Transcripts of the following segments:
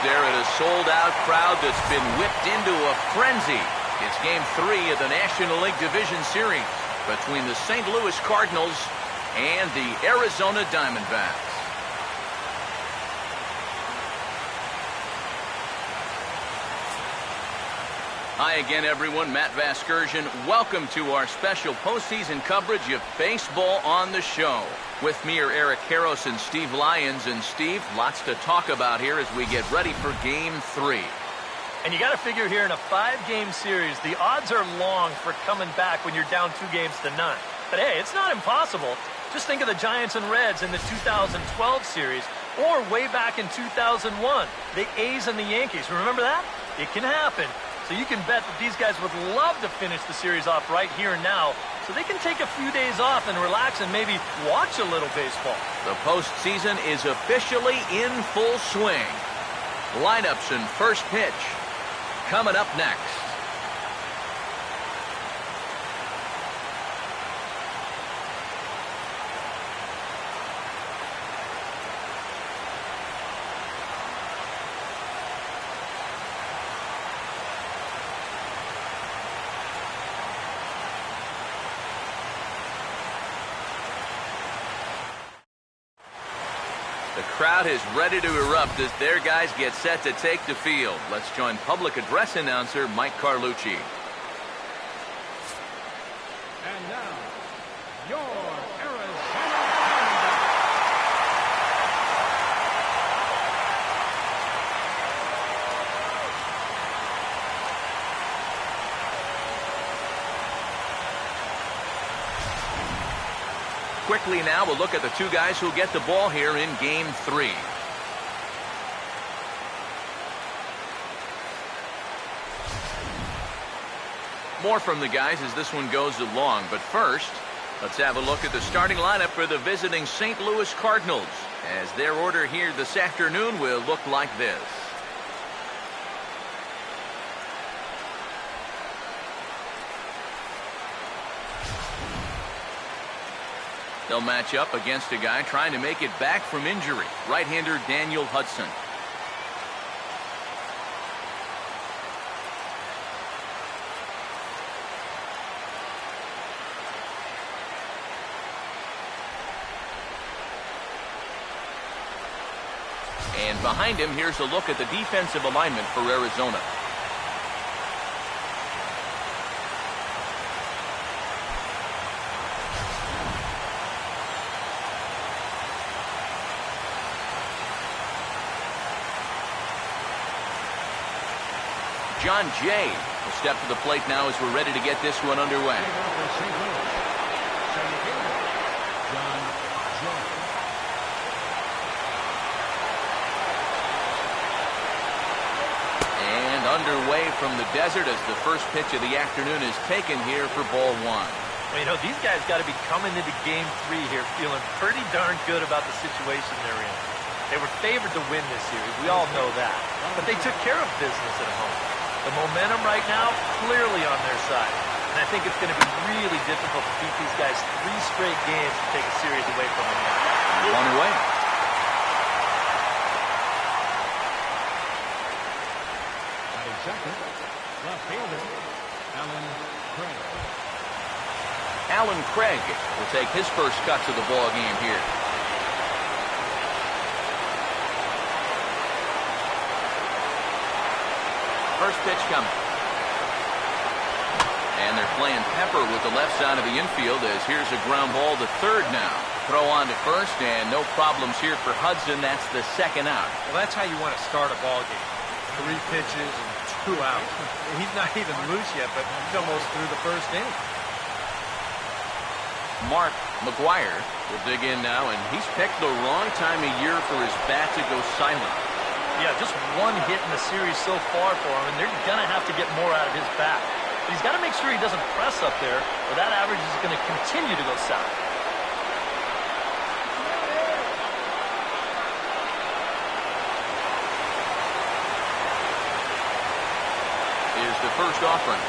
there at a sold-out crowd that's been whipped into a frenzy. It's Game 3 of the National League Division Series between the St. Louis Cardinals and the Arizona Diamondbacks. Hi again, everyone. Matt Vasgersian. Welcome to our special postseason coverage of baseball on the show. With me are Eric Harros and Steve Lyons. And Steve, lots to talk about here as we get ready for Game 3. And you got to figure here in a 5-game series, the odds are long for coming back when you're down 2-0. But hey, it's not impossible. Just think of the Giants and Reds in the 2012 series, or way back in 2001, the A's and the Yankees. Remember that? It can happen. So you can bet that these guys would love to finish the series off right here and now, so they can take a few days off and relax and maybe watch a little baseball. The postseason is officially in full swing. Lineups and first pitch coming up next. The crowd is ready to erupt as their guys get set to take the field. Let's join public address announcer Mike Carlucci. And now, your Arizona Quickly now, we'll look at the two guys who get the ball here in Game 3. More from the guys as this one goes along. But first, let's have a look at the starting lineup for the visiting St. Louis Cardinals, as their order here this afternoon will look like this. They'll match up against a guy trying to make it back from injury, right-hander Daniel Hudson. And behind him, here's a look at the defensive alignment for Arizona. John Jay will step to the plate now as we're ready to get this one underway. And underway from the desert as the first pitch of the afternoon is taken here for ball 1. Well, you know, these guys got to be coming into Game 3 here feeling pretty darn good about the situation they're in. They were favored to win this series. We all know that. But they took care of business at home. The momentum right now clearly on their side. And I think it's going to be really difficult to beat these guys 3 straight games to take a series away from them now. One away. batting second, left fielder, Alan Craig. Alan Craig will take his first cut to the ball game here. First pitch coming. And they're playing Pepper with the left side of the infield as here's a ground ball to third now. Throw on to first and no problems here for Hudson. That's the second out. Well, that's how you want to start a ball game. 3 pitches and 2 outs. He's not even loose yet, but he's almost through the first inning. Mark McGuire will dig in now, and he's picked the wrong time of year for his bat to go silent. Yeah, just 1 hit in the series so far for him, and they're going to have to get more out of his bat. But he's got to make sure he doesn't press up there, or that average is going to continue to go south. Here's the first offering.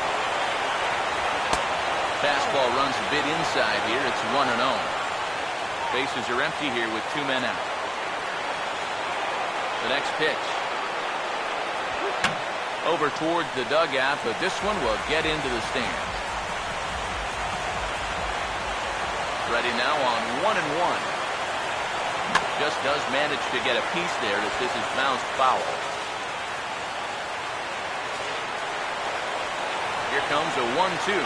Fastball runs a bit inside here. It's 1-0. Bases are empty here with 2 men out. The next pitch. over towards the dugout, but this one will get into the stands. Ready now on 1-1. Just does manage to get a piece there as this is bounced foul. Here comes a 1-2.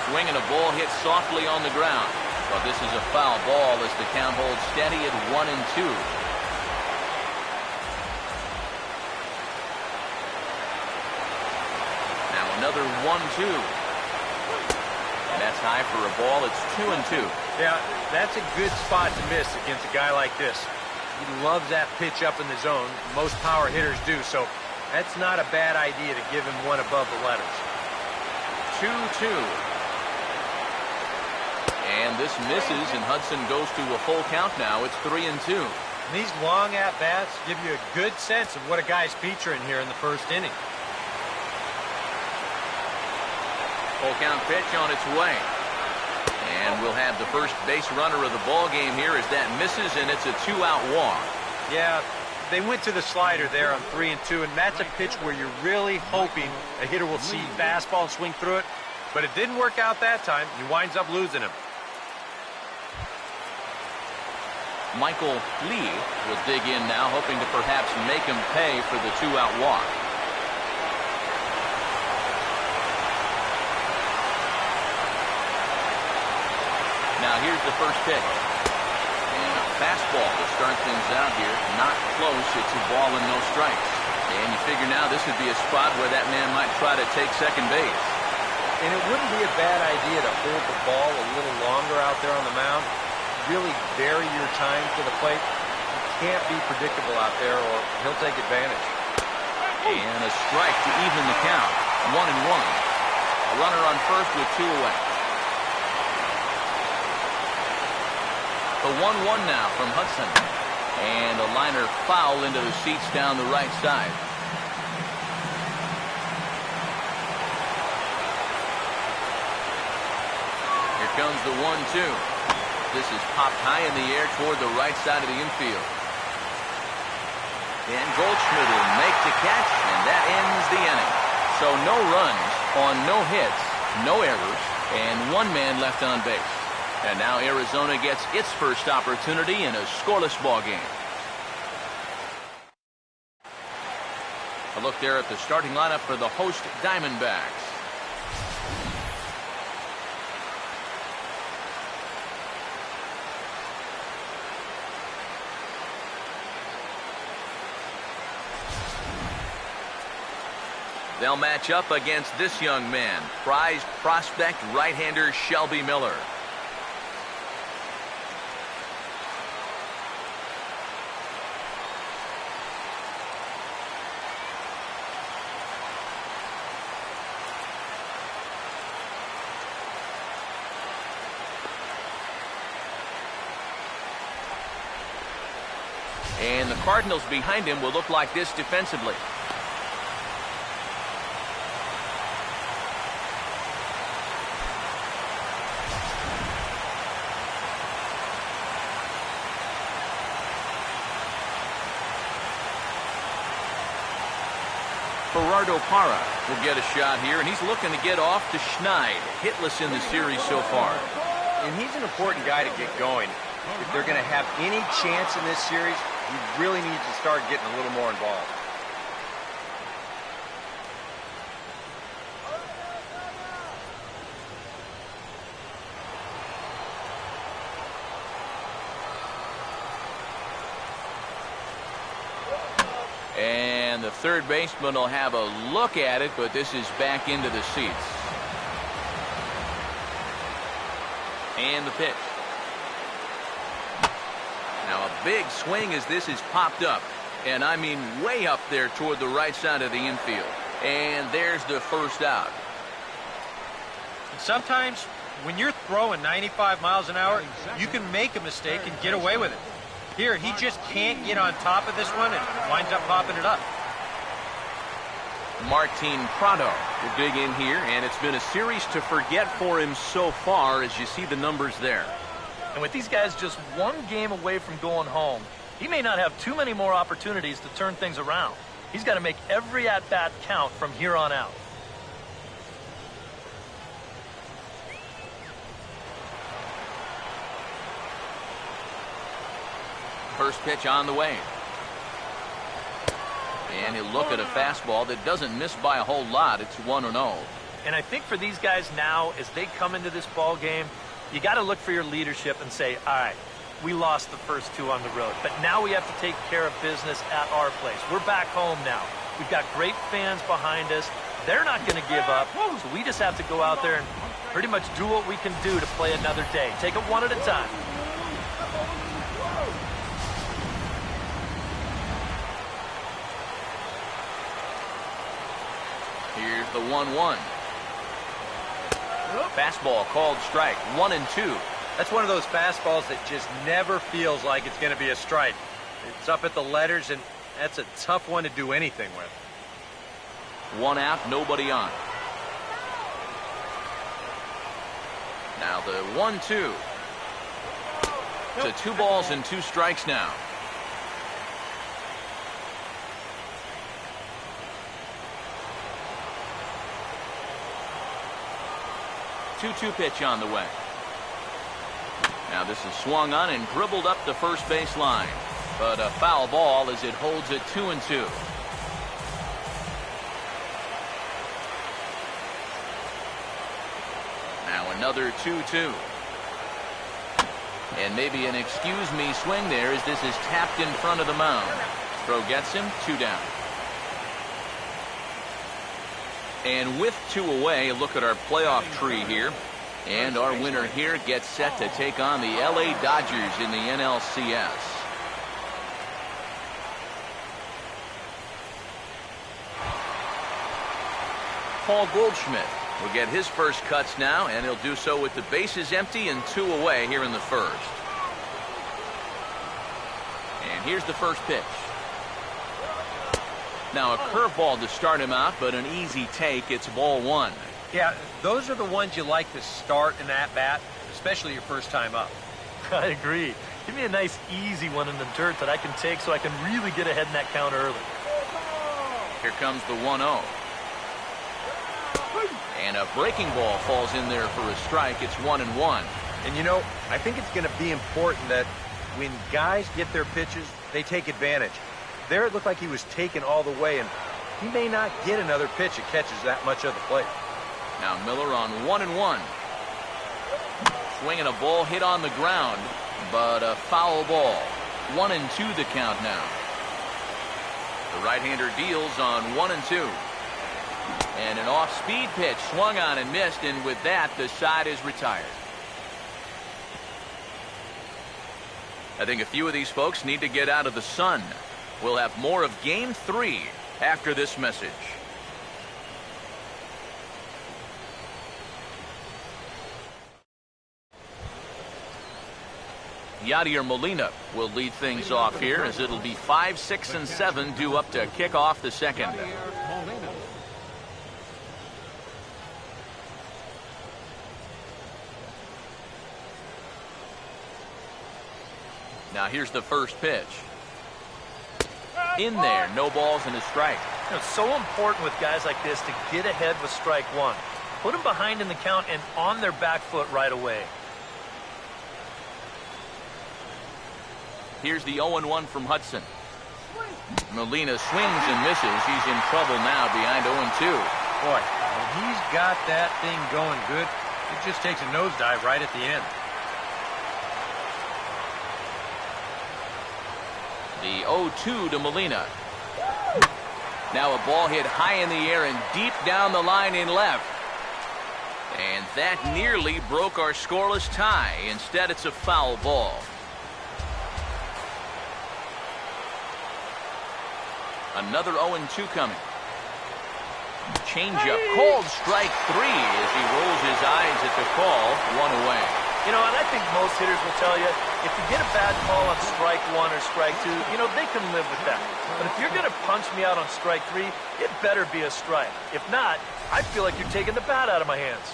Swing and a ball hit softly on the ground. But this is a foul ball as the count holds steady at 1-2. Now another 1-2. And that's high for a ball. It's 2-2. Yeah, that's a good spot to miss against a guy like this. He loves that pitch up in the zone. Most power hitters do, so that's not a bad idea to give him one above the letters. 2-2. And this misses, and Hudson goes to a full count now. It's 3-2. These long at-bats give you a good sense of what a guy's featuring here in the first inning. Full count pitch on its way. And we'll have the first base runner of the ball game here as that misses, and it's a 2-out walk. Yeah, they went to the slider there on 3-2, and that's a pitch where you're really hoping a hitter will see fastball and swing through it. But it didn't work out that time. He winds up losing him. Michael Lee will dig in now, hoping to perhaps make him pay for the 2-out walk. Now here's the first pitch. And a fastball to start things out here. Not close. It's a ball and no strikes. And you figure now this would be a spot where that man might try to take second base. And it wouldn't be a bad idea to hold the ball a little longer out there on the mound. Really vary your time to the plate. You can't be predictable out there or he'll take advantage. And a strike to even the count. 1-1. A runner on first with 2 away. The 1-1 now from Hudson. And a liner foul into the seats down the right side. Here comes the 1-2. This is popped high in the air toward the right side of the infield. And Goldschmidt will make the catch, and that ends the inning. So no runs on no hits, no errors, and 1 man left on base. And now Arizona gets its first opportunity in a scoreless ball game. A look there at the starting lineup for the host Diamondbacks. They'll match up against this young man, prized prospect right-hander Shelby Miller. And the Cardinals behind him will look like this defensively. Gerardo Parra will get a shot here, and he's looking to get off to Schneid, hitless in the series so far. And he's an important guy to get going. If they're going to have any chance in this series, he really needs to start getting a little more involved. And the third baseman will have a look at it, but this is back into the seats. And the pitch. Now a big swing as this is popped up. And I mean way up there toward the right side of the infield. And there's the first out. Sometimes when you're throwing 95 miles an hour, you can make a mistake and get away with it. Here, he just can't get on top of this one and winds up popping it up. Martin Prado will dig in here, and it's been a series to forget for him so far as you see the numbers there. And with these guys just 1 game away from going home, he may not have too many more opportunities to turn things around. He's got to make every at-bat count from here on out. First pitch on the way. And he'll look at a fastball that doesn't miss by a whole lot. It's 1-0. And I think for these guys now, as they come into this ball game, you got to look for your leadership and say, all right, we lost the first two on the road, but now we have to take care of business at our place. We're back home now. We've got great fans behind us. They're not going to give up, so we just have to go out there and pretty much do what we can do to play another day. Take it one at a time. Here's the 1-1. Fastball called strike. 1-2. That's one of those fastballs that just never feels like it's going to be a strike. It's up at the letters, and that's a tough one to do anything with. 1 out, nobody on. Now the 1-2. To 2 balls and 2 strikes now. Two-two pitch on the way. Now this is swung on and dribbled up the first base line, but a foul ball as it holds it 2-2. Now another 2-2. And maybe an excuse me swing there as this is tapped in front of the mound. Throw gets him, 2 down. And with 2 away, look at our playoff tree here. And our winner here gets set to take on the LA Dodgers in the NLCS. Paul Goldschmidt will get his first cuts now, and he'll do so with the bases empty and 2 away here in the first. And here's the first pitch. Now a curveball to start him out, but an easy take. It's ball 1. Yeah, those are the ones you like to start an at-bat, especially your first time up. I agree. Give me a nice, easy one in the dirt that I can take so I can really get ahead in that count early. Here comes the 1-0. And a breaking ball falls in there for a strike. It's 1-1. And you know, I think it's going to be important that when guys get their pitches, they take advantage. There it looked like he was taken all the way, and he may not get another pitch that catches that much of the plate. Now Miller on 1-1. Swinging a ball hit on the ground, but a foul ball. 1-2 the count now. The right-hander deals on 1-2. And an off-speed pitch swung on and missed, and with that, the side is retired. I think a few of these folks need to get out of the sun. We'll have more of Game 3 after this message. Yadier Molina will lead things off here as it'll be 5, 6, and 7 due up to kick off the second. Now here's the first pitch. In there, no balls and a strike. You know, it's so important with guys like this to get ahead with strike 1. Put them behind in the count and on their back foot right away. Here's the 0-1 from Hudson. Molina swings and misses. He's in trouble now behind 0-2. Boy, when he's got that thing going good, it just takes a nosedive right at the end. The 0-2 to Molina. Now a ball hit high in the air and deep down the line in left. And that nearly broke our scoreless tie. Instead, it's a foul ball. Another 0-2 coming. Changeup called strike 3 as he rolls his eyes at the call. 1 away. You know, and I think most hitters will tell you, if you get a bad call on strike 1 or strike 2, you know, they can live with that. But if you're going to punch me out on strike 3, it better be a strike. If not, I feel like you're taking the bat out of my hands.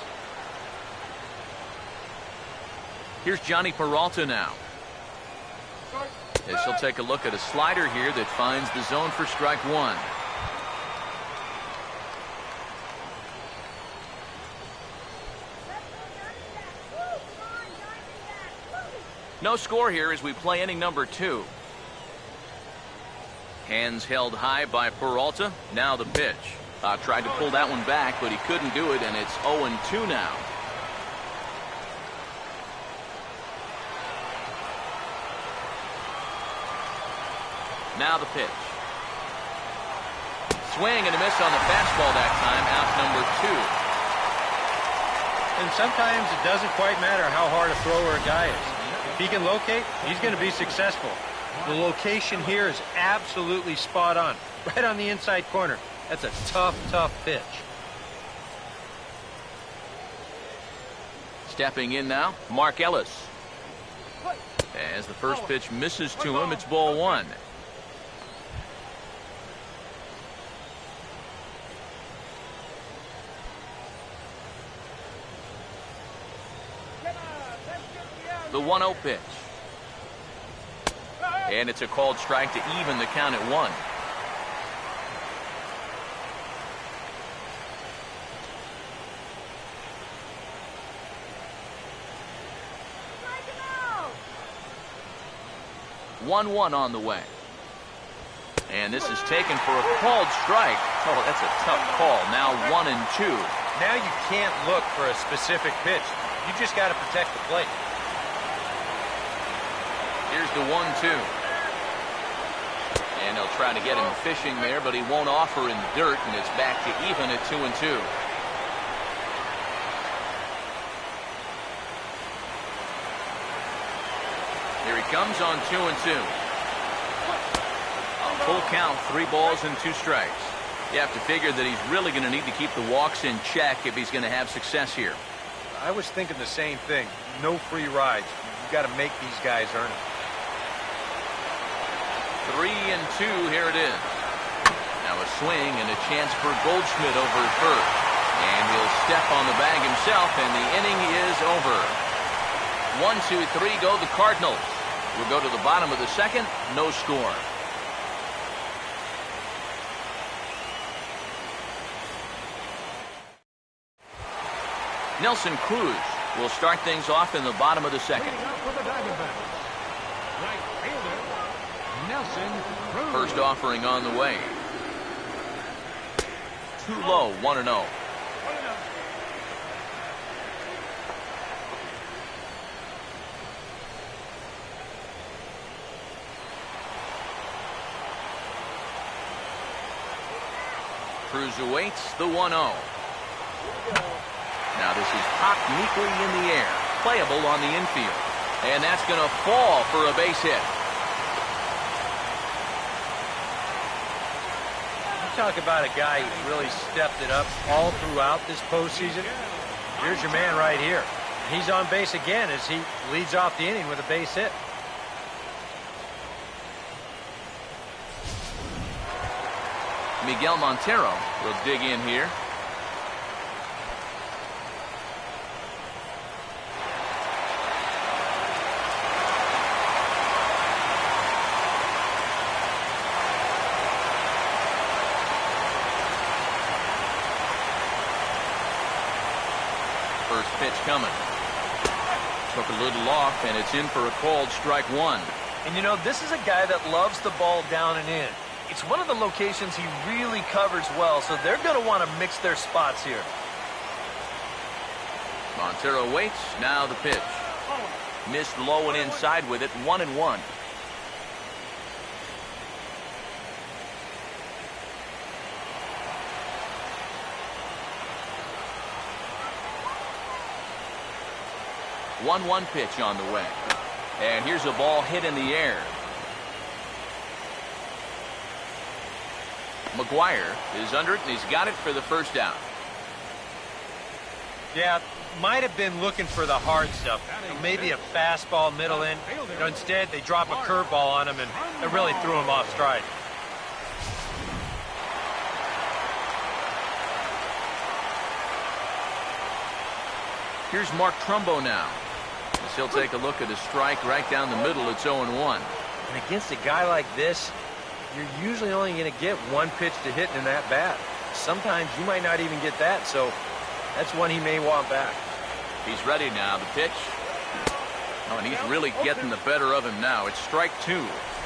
Here's Johnny Peralta now. As he'll take a look at a slider here that finds the zone for strike 1. No score here as we play inning number 2. Hands held high by Peralta. Now the pitch. Tried to pull that one back, but he couldn't do it, and it's 0-2 now. Now the pitch. Swing and a miss on the fastball that time. Out number 2. And sometimes it doesn't quite matter how hard a thrower a guy is. If he can locate, he's going to be successful. The location here is absolutely spot on. Right on the inside corner. That's a tough, tough pitch. Stepping in now, Mark Ellis. As the first pitch misses to him, it's ball 1. The 1-0 pitch. And it's a called strike to even the count at 1. One on the way. And this is taken for a called strike. Oh, that's a tough call. Now 1-2. Now you can't look for a specific pitch. You just got to protect the plate. Here's the 1-2. And they'll try to get him fishing there, but he won't offer in the dirt, and it's back to even at 2-2. Here he comes on 2-2. A full count, 3 balls and 2 strikes. You have to figure that he's really going to need to keep the walks in check if he's going to have success here. I was thinking the same thing. No free rides. You got to make these guys earn it. 3-2, here it is. Now a swing and a chance for Goldschmidt over at first. And he'll step on the bag himself, and the inning is over. 1-2-3 go the Cardinals. We'll go to the bottom of the second, no score. Nelson Cruz will start things off in the bottom of the second. For the Diamondbacks, right fielder, Nelson Cruz. First offering on the way. Too low, 1-0. Cruz awaits the 1-0. Now this is popped meekly in the air. Playable on the infield. And that's going to fall for a base hit. You talk about a guy who's really stepped it up all throughout this postseason. Here's your man right here. He's on base again as he leads off the inning with a base hit. Miguel Montero will dig in here. First pitch coming. Took a little off, and it's in for a called strike 1. And you know, this is a guy that loves the ball down and in. It's one of the locations he really covers well, so they're going to want to mix their spots here. Montero waits. Now the pitch. Missed low and inside with it. 1-1. One pitch on the way. And here's a ball hit in the air. McGuire is under it, and he's got it for the first down. Yeah, might have been looking for the hard stuff. Maybe a fastball middle in. Instead, they drop a curveball on him, and it really threw him off stride. Here's Mark Trumbo now. As he'll take a look at a strike right down the middle. It's 0-1. And against a guy like this, you're usually only going to get one pitch to hit in that bat. Sometimes you might not even get that, so that's one he may want back. He's ready now. The pitch. Oh, and he's really getting the better of him now. It's strike 2.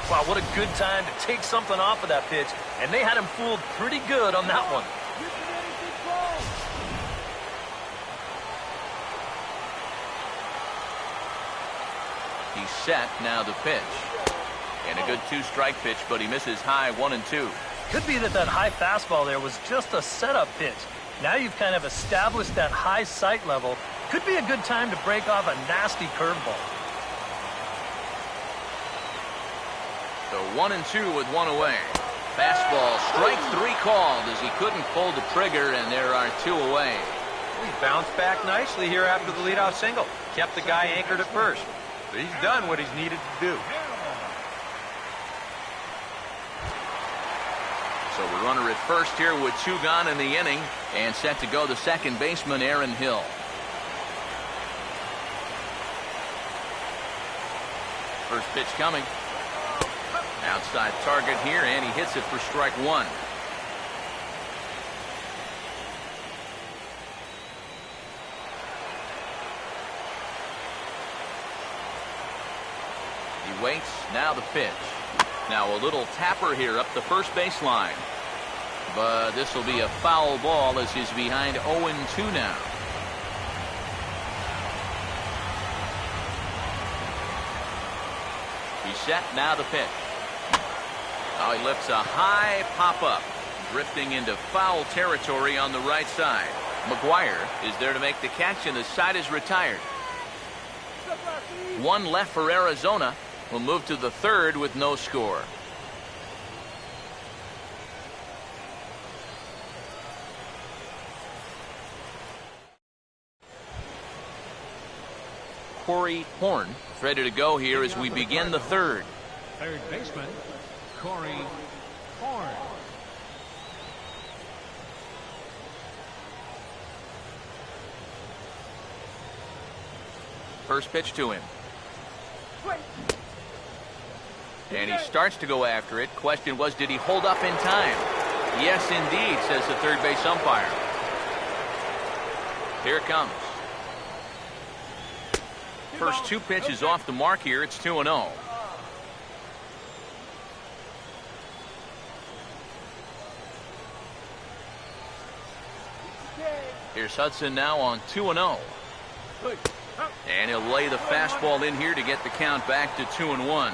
Wow, what a good time to take something off of that pitch. And they had him fooled pretty good on that one. He's set. Now the pitch. And a good 2-strike pitch, but he misses high 1 and 2. Could be that high fastball there was just a setup pitch. Now you've kind of established that high sight level. Could be a good time to break off a nasty curveball. So 1 and 2 with 1 away. Fastball, strike 3 called as he couldn't pull the trigger, and there are 2 away. He bounced back nicely here after the leadoff single. Kept the guy anchored at first. But he's done what he's needed to do. So the runner at first here with 2 gone in the inning, and set to go the second baseman, Aaron Hill. First pitch coming. Outside target here, and he hits it for strike 1. He waits. Now the pitch. Now a little tapper here up the first baseline. But this will be a foul ball as he's behind 0-2 now. He's set. Now the pitch. Oh, he lifts a high pop-up, drifting into foul territory on the right side. McGuire is there to make the catch, and the side is retired. 1 left for Arizona. We'll move to the third with no score. Corey Horn ready to go here as we begin the third. Third baseman, Corey Horn. First pitch to him. And he starts to go after it. Question was, did he hold up in time? Yes, indeed, says the third base umpire. Here it comes. First 2 pitches off the mark here. It's 2-0. Here's Hudson now on 2-0. And he'll lay the fastball in here to get the count back to 2-1.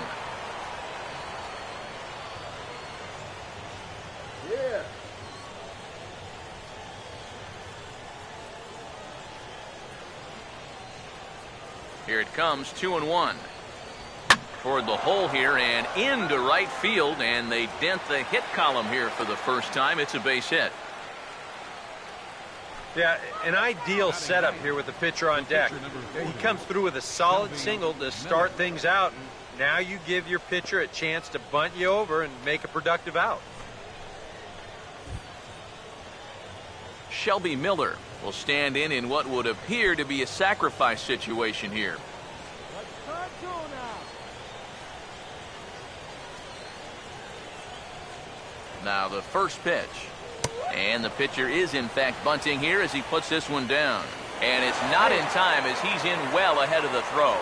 Here it comes, 2-1. Toward the hole here and into right field, and they dent the hit column here for the first time. It's a base hit. Yeah, an ideal setup here with the pitcher on deck. He comes through with a solid single to start things out, and now you give your pitcher a chance to bunt you over and make a productive out. Shelby Miller will stand in what would appear to be a sacrifice situation here. Now the first pitch. And the pitcher is in fact bunting here as he puts this one down. And it's not in time as he's in well ahead of the throw.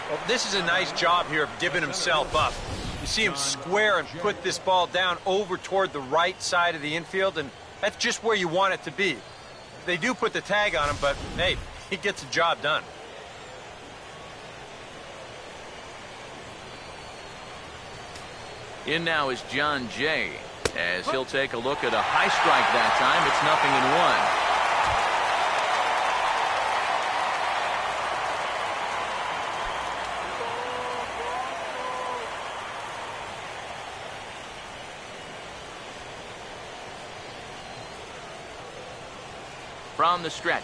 Well, this is a nice job here of giving himself up. You see him square and put this ball down over toward the right side of the infield, and that's just where you want it to be. They do put the tag on him, but hey, he gets the job done. In now is John Jay, as he'll take a look at a high strike that time. It's 0-1. From the stretch.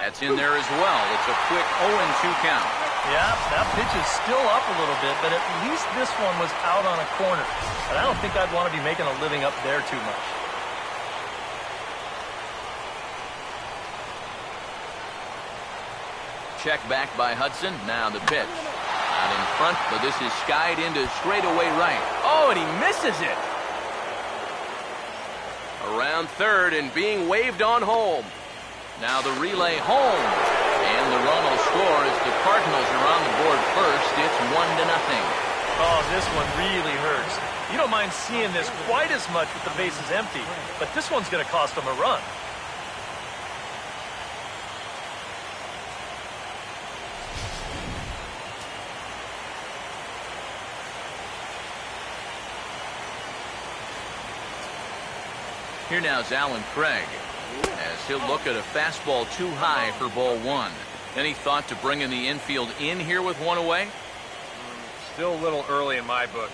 That's in there as well. It's a quick 0-2 count. Yeah, that pitch is still up a little bit, but at least this one was out on a corner. But I don't think I'd want to be making a living up there too much. Check back by Hudson. Now the pitch. Out in front, but this is skied into straightaway right. Oh, and he misses it. Around third and being waved on home. Now the relay home. And the run will score Oh, this one really hurts. You don't mind seeing this quite as much with the bases empty, but this one's going to cost them a run. Here now is Alan Craig, as he'll look at a fastball too high for ball one. Any thought to bringing the infield in here with one away? Still a little early in my book.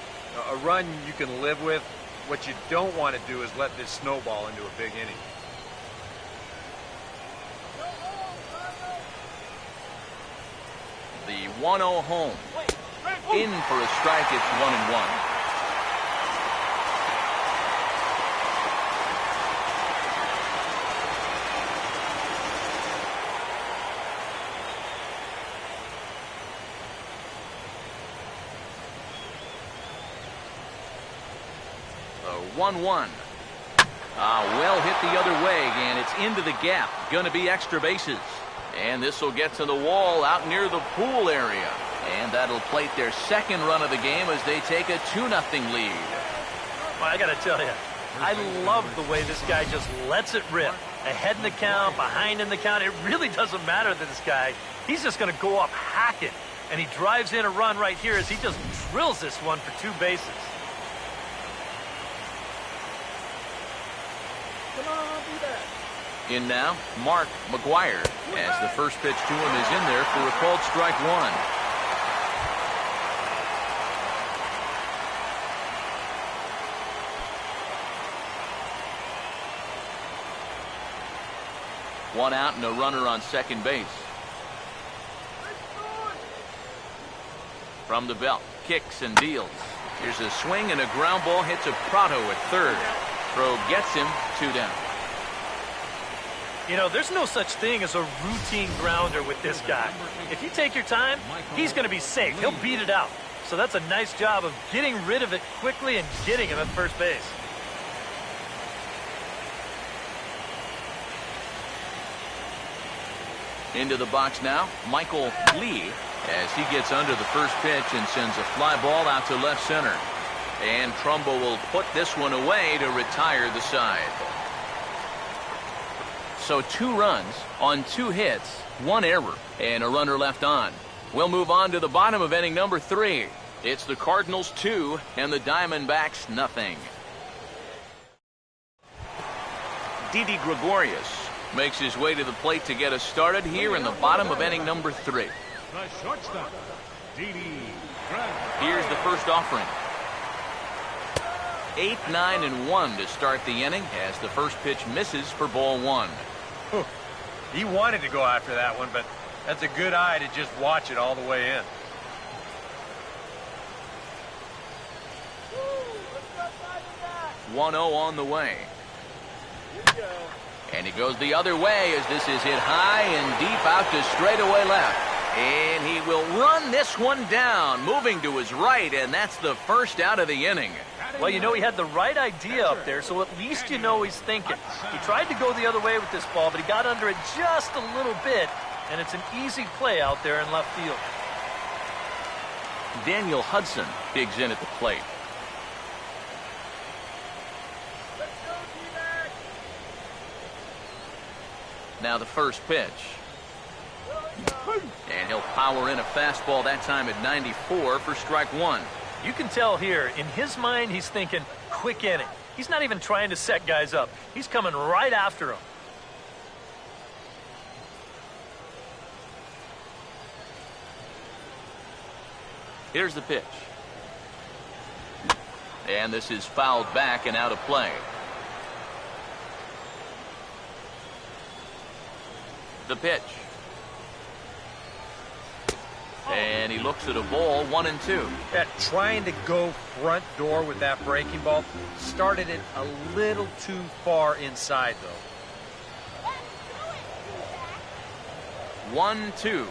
A run you can live with. What you don't want to do is let this snowball into a big inning. The 1-0 home. In for a strike, it's 1-1. The 1-1. Well hit the other way, and it's into the gap. Going to be extra bases. And this will get to the wall out near the pool area. And that'll plate their second run of the game as they take a 2-0 lead. Well, I got to tell you, I love the way this guy just lets it rip. Ahead in the count, behind in the count. It really doesn't matter to this guy. He's just going to go up hacking. And he drives in a run right here as he just drills this one for 2 bases. In now, Mark McGuire, as the first pitch to him is in there for a called strike one. One out and a runner on second base. From the belt, kicks and deals. Here's a swing and a ground ball hits a Prado at third. Throw gets him, 2 down. You know, there's no such thing as a routine grounder with this guy. If you take your time, he's going to be safe. He'll beat it out. So that's a nice job of getting rid of it quickly and getting him at first base. Into the box now, Michael Lee, as he gets under the first pitch and sends a fly ball out to left center. And Trumbo will put this one away to retire the side. So 2 runs on 2 hits, 1 error, and a runner left on. We'll move on to the bottom of inning number 3. It's the Cardinals 2 and the Diamondbacks nothing. Didi Gregorius makes his way to the plate to get us started here in the bottom of inning number 3. The shortstop, Didi Gregorius. Here's the first offering. 8, 9, and 1 to start the inning as the first pitch misses for ball 1. He wanted to go after that one, but that's a good eye to just watch it all the way in. Woo, 1-0 on the way. And he goes the other way as this is hit high and deep out to straightaway left. And he will run this one down, moving to his right, and that's the first out of the inning. Well, you know, he had the right idea up there, so at least you know he's thinking. He tried to go the other way with this ball, but he got under it just a little bit, and it's an easy play out there in left field. Daniel Hudson digs in at the plate. Now the first pitch. And he'll power in a fastball that time at 94 for strike 1. You can tell here, in his mind, he's thinking quick inning. He's not even trying to set guys up. He's coming right after them. Here's the pitch. And this is fouled back and out of play. The pitch. And he looks at a ball, 1-2. Yeah, trying to go front door with that breaking ball started it a little too far inside, though. 1-2.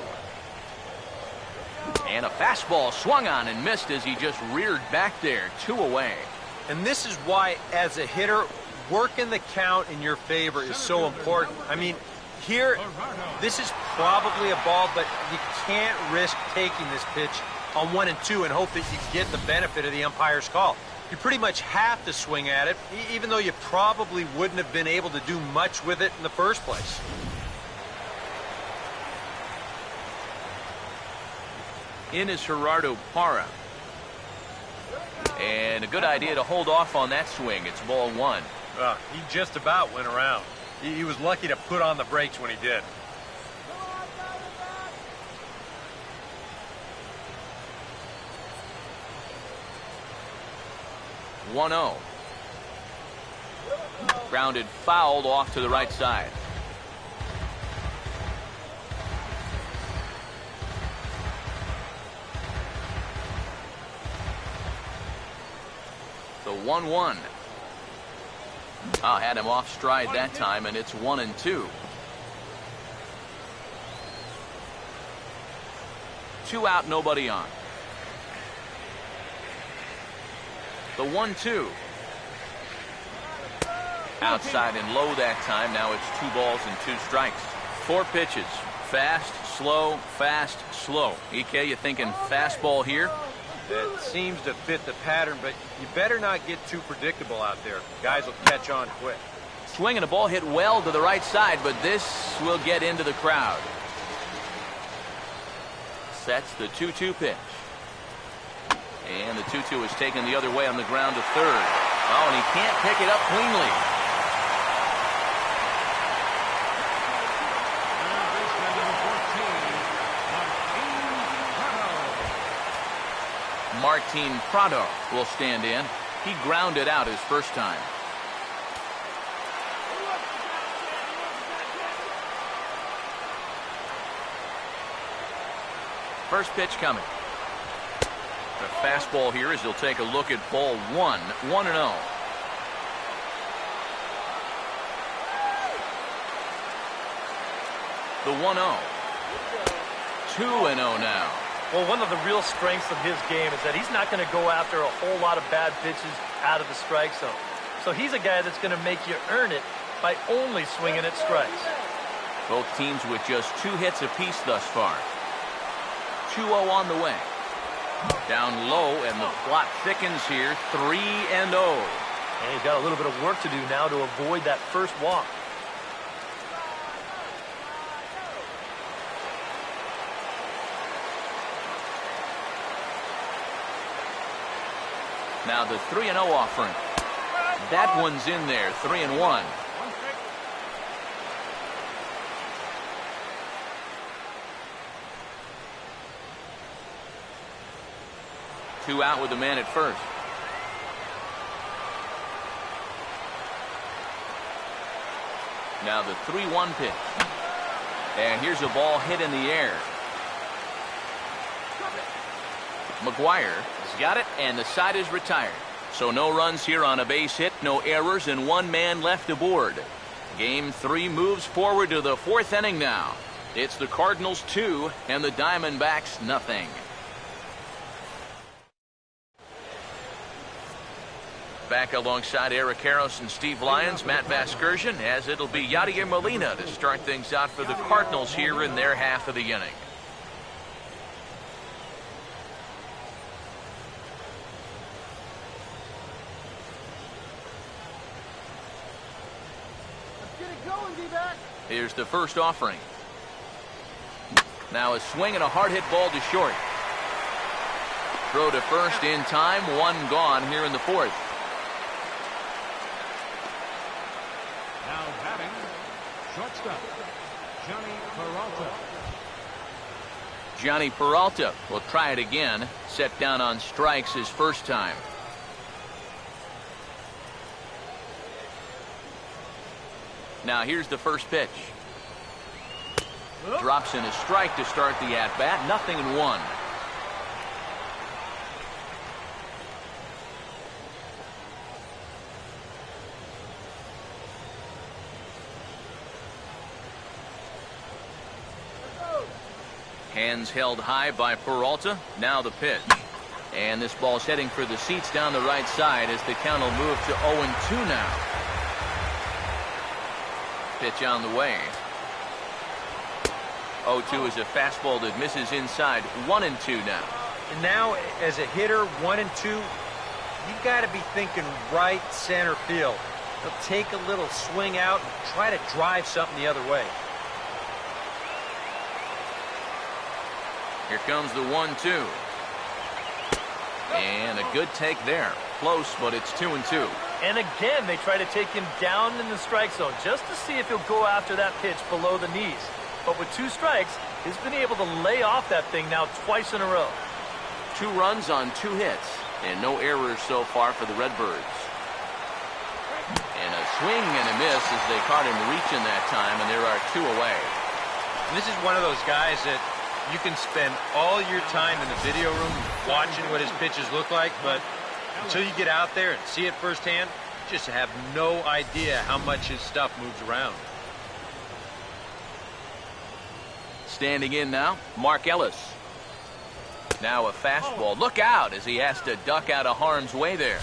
And a fastball swung on and missed as he just reared back there, 2 away. And this is why, as a hitter, working the count in your favor is so important. I mean, here, this is probably a ball, but you can't risk taking this pitch on 1 and 2 and hope that you get the benefit of the umpire's call. You pretty much have to swing at it, even though you probably wouldn't have been able to do much with it in the first place. In is Gerardo Parra. And a good idea to hold off on that swing. It's ball 1. He just about went around. He was lucky to put on the brakes when he did. One 0. Grounded fouled off to the right side. The 1-1. Had him off stride that time, and it's 1 and 2. 2 out, nobody on. The 1-2. Outside and low that time. Now it's 2 balls and 2 strikes. 4 pitches. Fast, slow, fast, slow. EK, you thinking fastball here? That seems to fit the pattern, but you better not get too predictable out there. Guys will catch on quick. Swinging a ball hit well to the right side, but this will get into the crowd. Sets the 2-2 pitch. And the 2-2 is taken the other way on the ground to third. Oh, and he can't pick it up cleanly. Martin Prado will stand in. He grounded out his first time. First pitch coming. The fastball here as he'll take a look at ball 1. 1-0. The 1-0. 2-0 now. Well, one of the real strengths of his game is that he's not going to go after a whole lot of bad pitches out of the strike zone. So he's a guy that's going to make you earn it by only swinging at strikes. Both teams with just 2 hits apiece thus far. 2-0 on the way. Down low, and the plot thickens here. 3-0. And he's got a little bit of work to do now to avoid that first walk. Now the 3-0 offering. That one's in there. 3-1. Two out with the man at first. Now the 3-1 pitch. And here's a ball hit in the air. McGuire has got it, and the side is retired. So no runs here on a base hit, no errors, and 1 man left aboard. Game 3 moves forward to the 4th inning now. It's the Cardinals 2 and the Diamondbacks nothing. Back alongside Eric Karros and Steve Lyons, Matt Vasgersian, as it'll be Yadier Molina to start things out for the Cardinals here in their half of the inning. Here's the first offering. Now a swing and a hard hit ball to short. Throw to first in time. 1 gone here in the 4th. Now batting, shortstop, Johnny Peralta. Johnny Peralta will try it again. Set down on strikes his first time. Now here's the first pitch. Drops in a strike to start the at-bat. 0-1. Hands held high by Peralta. Now the pitch. And this ball's heading for the seats down the right side as the count will move to 0-2 now. Pitch on the way. 0-2 is a fastball that misses inside. 1-2 now. And now, as a hitter, 1 and 2, you've got to be thinking right center field. He'll take a little swing out and try to drive something the other way. Here comes the 1-2. And a good take there. Close, but it's 2-2. And again, they try to take him down in the strike zone just to see if he'll go after that pitch below the knees. But with 2 strikes, he's been able to lay off that thing now twice in a row. 2 runs on 2 hits, and no errors so far for the Redbirds. And a swing and a miss as they caught him reaching that time, and there are 2 away. And this is one of those guys that you can spend all your time in the video room watching what his pitches look like, but until you get out there and see it firsthand, you just have no idea how much his stuff moves around. Standing in now, Mark Ellis. Now a fastball. Look out as he has to duck out of harm's way there.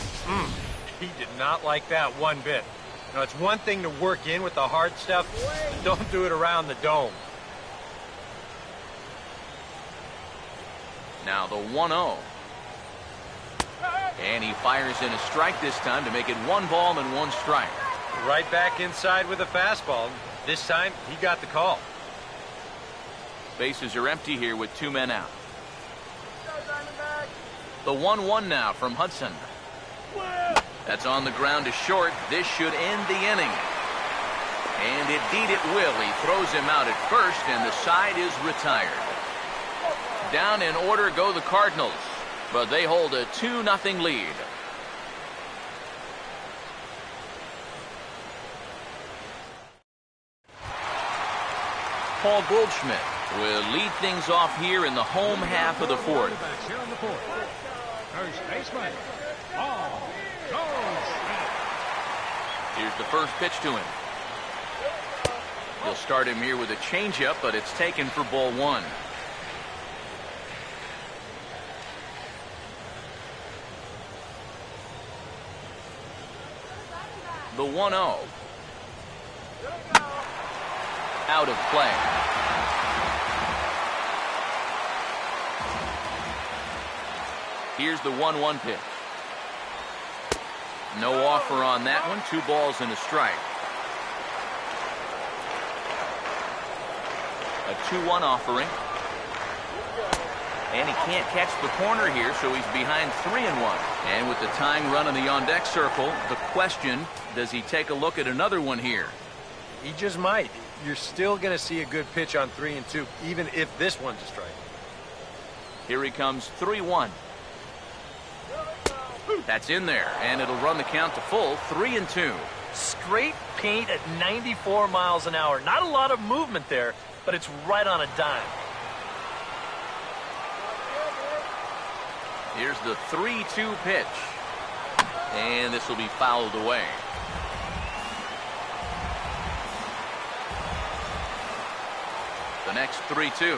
He did not like that one bit. Now, it's one thing to work in with the hard stuff, but don't do it around the dome. Now the 1-0. And he fires in a strike this time to make it 1 ball and 1 strike. Right back inside with a fastball. This time, he got the call. Bases are empty here with 2 men out. The 1-1 now from Hudson. That's on the ground to short. This should end the inning. And indeed it will. He throws him out at first, and the side is retired. Down in order go the Cardinals, but they hold a 2-0 lead. Paul Goldschmidt will lead things off here in the home half of the 4th. First baseman, Paul Goldschmidt. Here's the first pitch to him. He'll start him here with a changeup, but it's taken for ball 1. The 1-0. Out of play. Here's the 1-1 pitch. No offer on that one. 2 balls and a strike. A 2-1 offering. And he can't catch the corner here, so he's behind 3-1. And with the tying run in the on-deck circle, the question, does he take a look at another one here? He just might. You're still going to see a good pitch on 3-2, even if this one's a strike. Here he comes, 3-1. That's in there, and it'll run the count to full, 3-2. Straight paint at 94 miles an hour. Not a lot of movement there, but it's right on a dime. Here's the 3-2 pitch. And this will be fouled away. The next 3-2.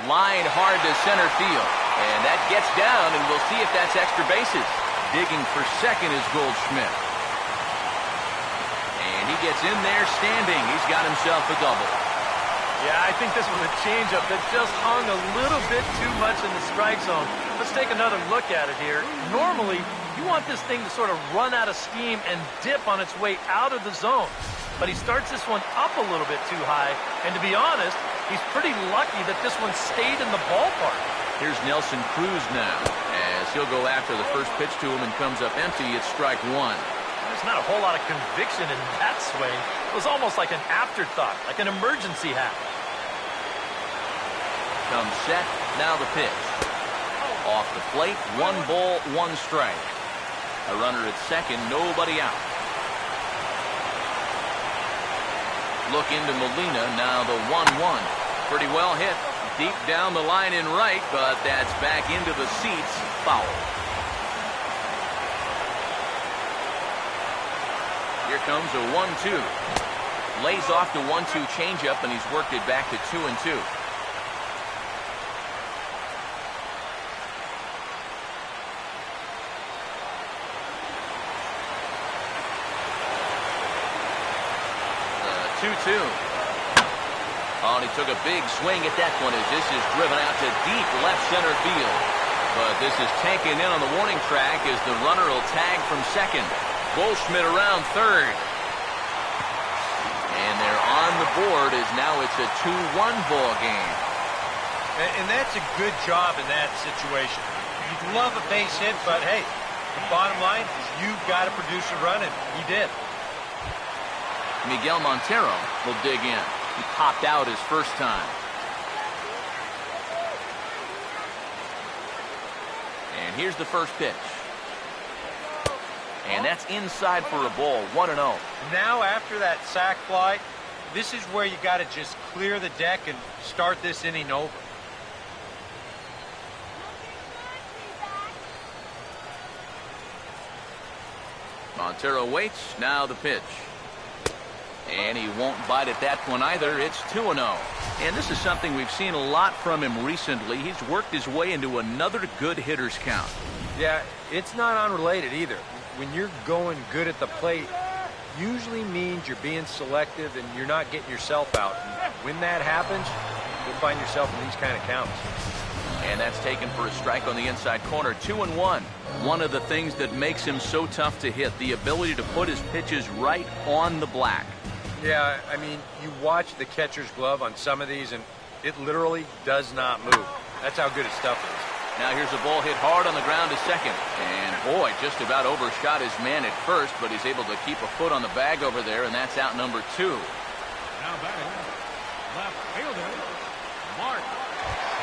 Line hard to center field. And that gets down, and we'll see if that's extra bases. Digging for second is Goldschmidt. And he gets in there standing. He's got himself a double. Yeah, I think this was a changeup that just hung a little bit too much in the strike zone. Let's take another look at it here. Normally, you want this thing to sort of run out of steam and dip on its way out of the zone. But he starts this one up a little bit too high. And to be honest, he's pretty lucky that this one stayed in the ballpark. Here's Nelson Cruz now, as he'll go after the first pitch to him and comes up empty. It's strike 1. There's not a whole lot of conviction in that swing. It was almost like an afterthought, like an emergency hack. Comes set, now the pitch. Off the plate, 1 ball, 1 strike. A runner at second, nobody out. Look into Molina, now the 1-1. Pretty well hit. Deep down the line in right, but that's back into the seats. Foul. Here comes a 1-2. Lays off the 1-2 changeup, and he's worked it back to 2-2. The 2-2. Oh, and he took a big swing at that one as this is driven out to deep left center field. But this is taken in on the warning track as the runner will tag from second. Goldschmidt around third. And they're on the board as now it's a 2-1 ball game. And that's a good job in that situation. You'd love a base hit, but hey, the bottom line is you've got to produce a run, and he did. Miguel Montero will dig in. He popped out his first time. And here's the first pitch. And that's inside for a ball, 1-0. Now after that sac fly, this is where you got to just clear the deck and start this inning over. Montero waits, now the pitch. And he won't bite at that one either. It's 2-0. And this is something we've seen a lot from him recently. He's worked his way into another good hitter's count. Yeah, it's not unrelated either. When you're going good at the plate, usually means you're being selective and you're not getting yourself out. And when that happens, you'll find yourself in these kind of counts. And that's taken for a strike on the inside corner. 2-1. One of the things that makes him so tough to hit, the ability to put his pitches right on the black. Yeah, I mean, you watch the catcher's glove on some of these, and it literally does not move. That's how good his stuff is. Now here's a ball hit hard on the ground to second. And boy, just about overshot his man at first, but he's able to keep a foot on the bag over there, and that's out number 2. Now batting, left fielder, Mark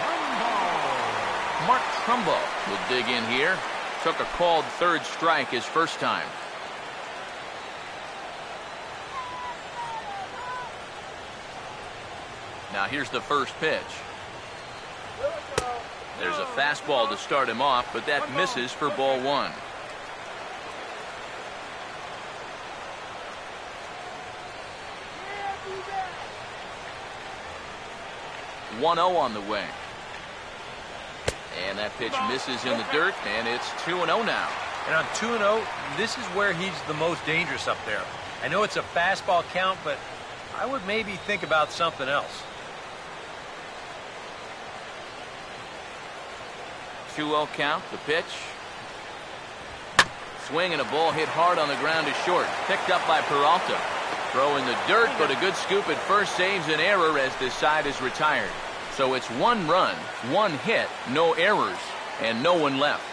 Trumbo. Mark Trumbo will dig in here. Took a called third strike his first time. Now here's the first pitch. There's a fastball to start him off, but that misses for ball 1. .1-0 on the way. And that pitch misses in the dirt, and it's 2-0 now. And on 2-0, this is where he's the most dangerous up there. I know it's a fastball count, but I would maybe think about something else. 2-0 count, the pitch. Swing and a ball hit hard on the ground to short. Picked up by Peralta. Throw in the dirt, but a good scoop at first saves an error as this side is retired. So it's 1 run, 1 hit, no errors, and no one left.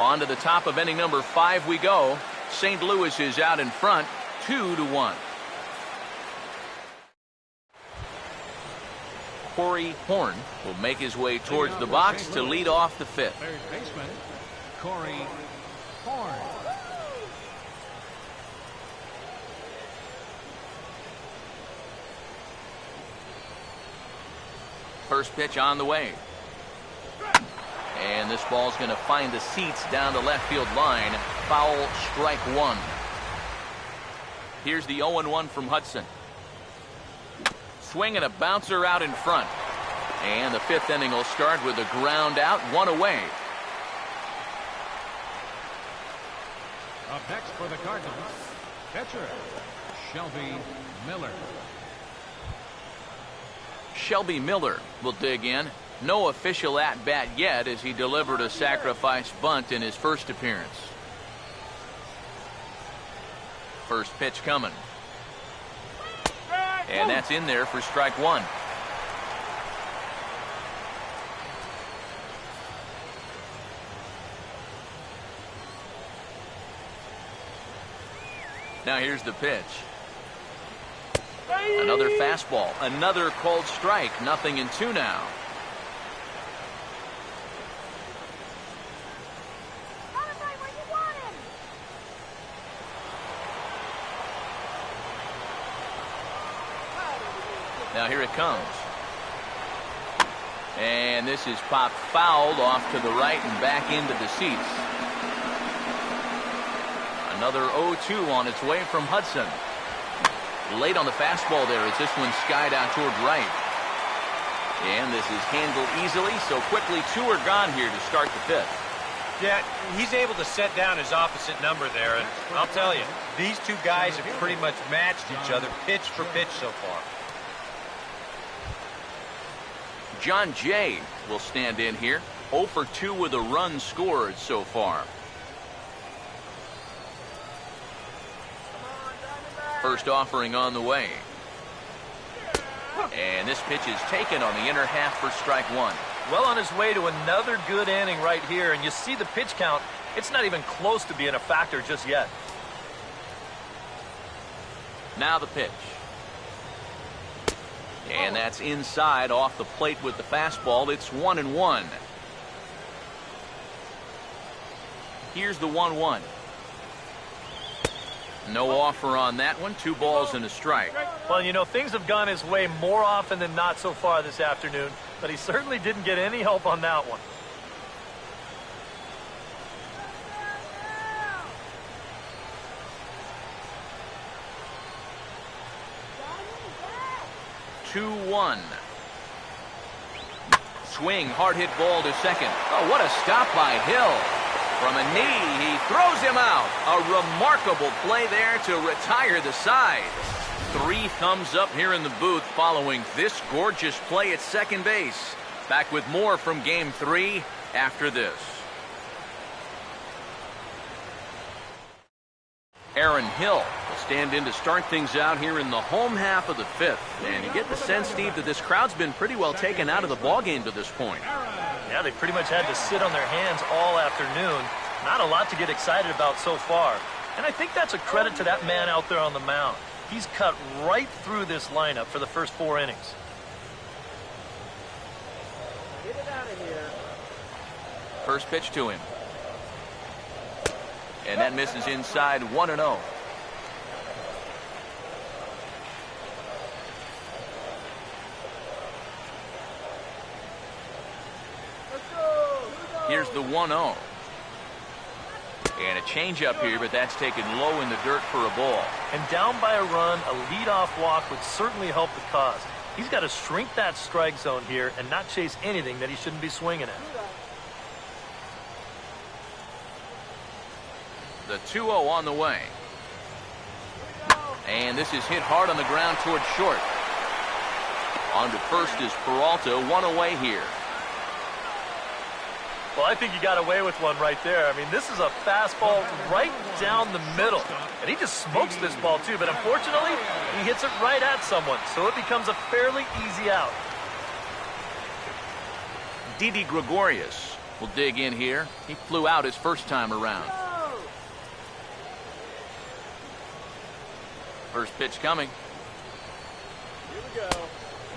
On to the top of inning number 5 we go. St. Louis is out in front, 2-1. Corey Horn will make his way towards the box to lead off the 5th. Third baseman, Corey Horn. First pitch on the way. And this ball's going to find the seats down the left field line. Foul, strike 1. Here's the 0-1 from Hudson. Swing and a bouncer out in front. And the 5th inning will start with a ground out, 1 away. Up next for the Cardinals, catcher Shelby Miller. Shelby Miller will dig in. No official at-bat yet as he delivered a sacrifice bunt in his first appearance. First pitch coming. And that's in there for strike 1. Now here's the pitch. Another fastball, another called strike, 0-2 now. Now here it comes. And this is popped fouled off to the right and back into the seats. Another 0-2 on its way from Hudson. Late on the fastball there as this one skied out toward right. And this is handled easily, so quickly 2 are gone here to start the 5th. Yeah, he's able to set down his opposite number there, and I'll tell you, these 2 guys have pretty much matched each other pitch for pitch so far. John Jay will stand in here. 0 for 2 with a run scored so far. First offering on the way. And this pitch is taken on the inner half for strike one. Well on his way to another good inning right here, and you see the pitch count. It's not even close to being a factor just yet. Now the pitch. And that's inside off the plate with the fastball. It's 1-1. Here's the 1-1. No offer on that one. 2 balls and a strike. Well, you know, things have gone his way more often than not so far this afternoon, but he certainly didn't get any help on that one. One. Swing, hard hit ball to second. Oh, what a stop by Hill. From a knee, he throws him out. A remarkable play there to retire the side. 3 thumbs up here in the booth following this gorgeous play at second base. Back with more from Game 3 after this. Aaron Hill will stand in to start things out here in the home half of the 5th. And you get the sense, Steve, that this crowd's been pretty well taken out of the ballgame to this point. Yeah, they pretty much had to sit on their hands all afternoon. Not a lot to get excited about so far. And I think that's a credit to that man out there on the mound. He's cut right through this lineup for the first 4 innings. Get it out of here. First pitch to him. And that misses inside. 1-0. Here's the 1-0. And a changeup here, but that's taken low in the dirt for a ball. And down by a run, a leadoff walk would certainly help the cause. He's got to shrink that strike zone here and not chase anything that he shouldn't be swinging at. The 2-0 on the way. And this is hit hard on the ground towards short. On to first is Peralta, 1 away here. Well, I think you got away with one right there. I mean, this is a fastball right down the middle. And he just smokes this ball, too. But unfortunately, he hits it right at someone. So it becomes a fairly easy out. Didi Gregorius will dig in here. He flew out his first time around. First pitch coming. Here we go.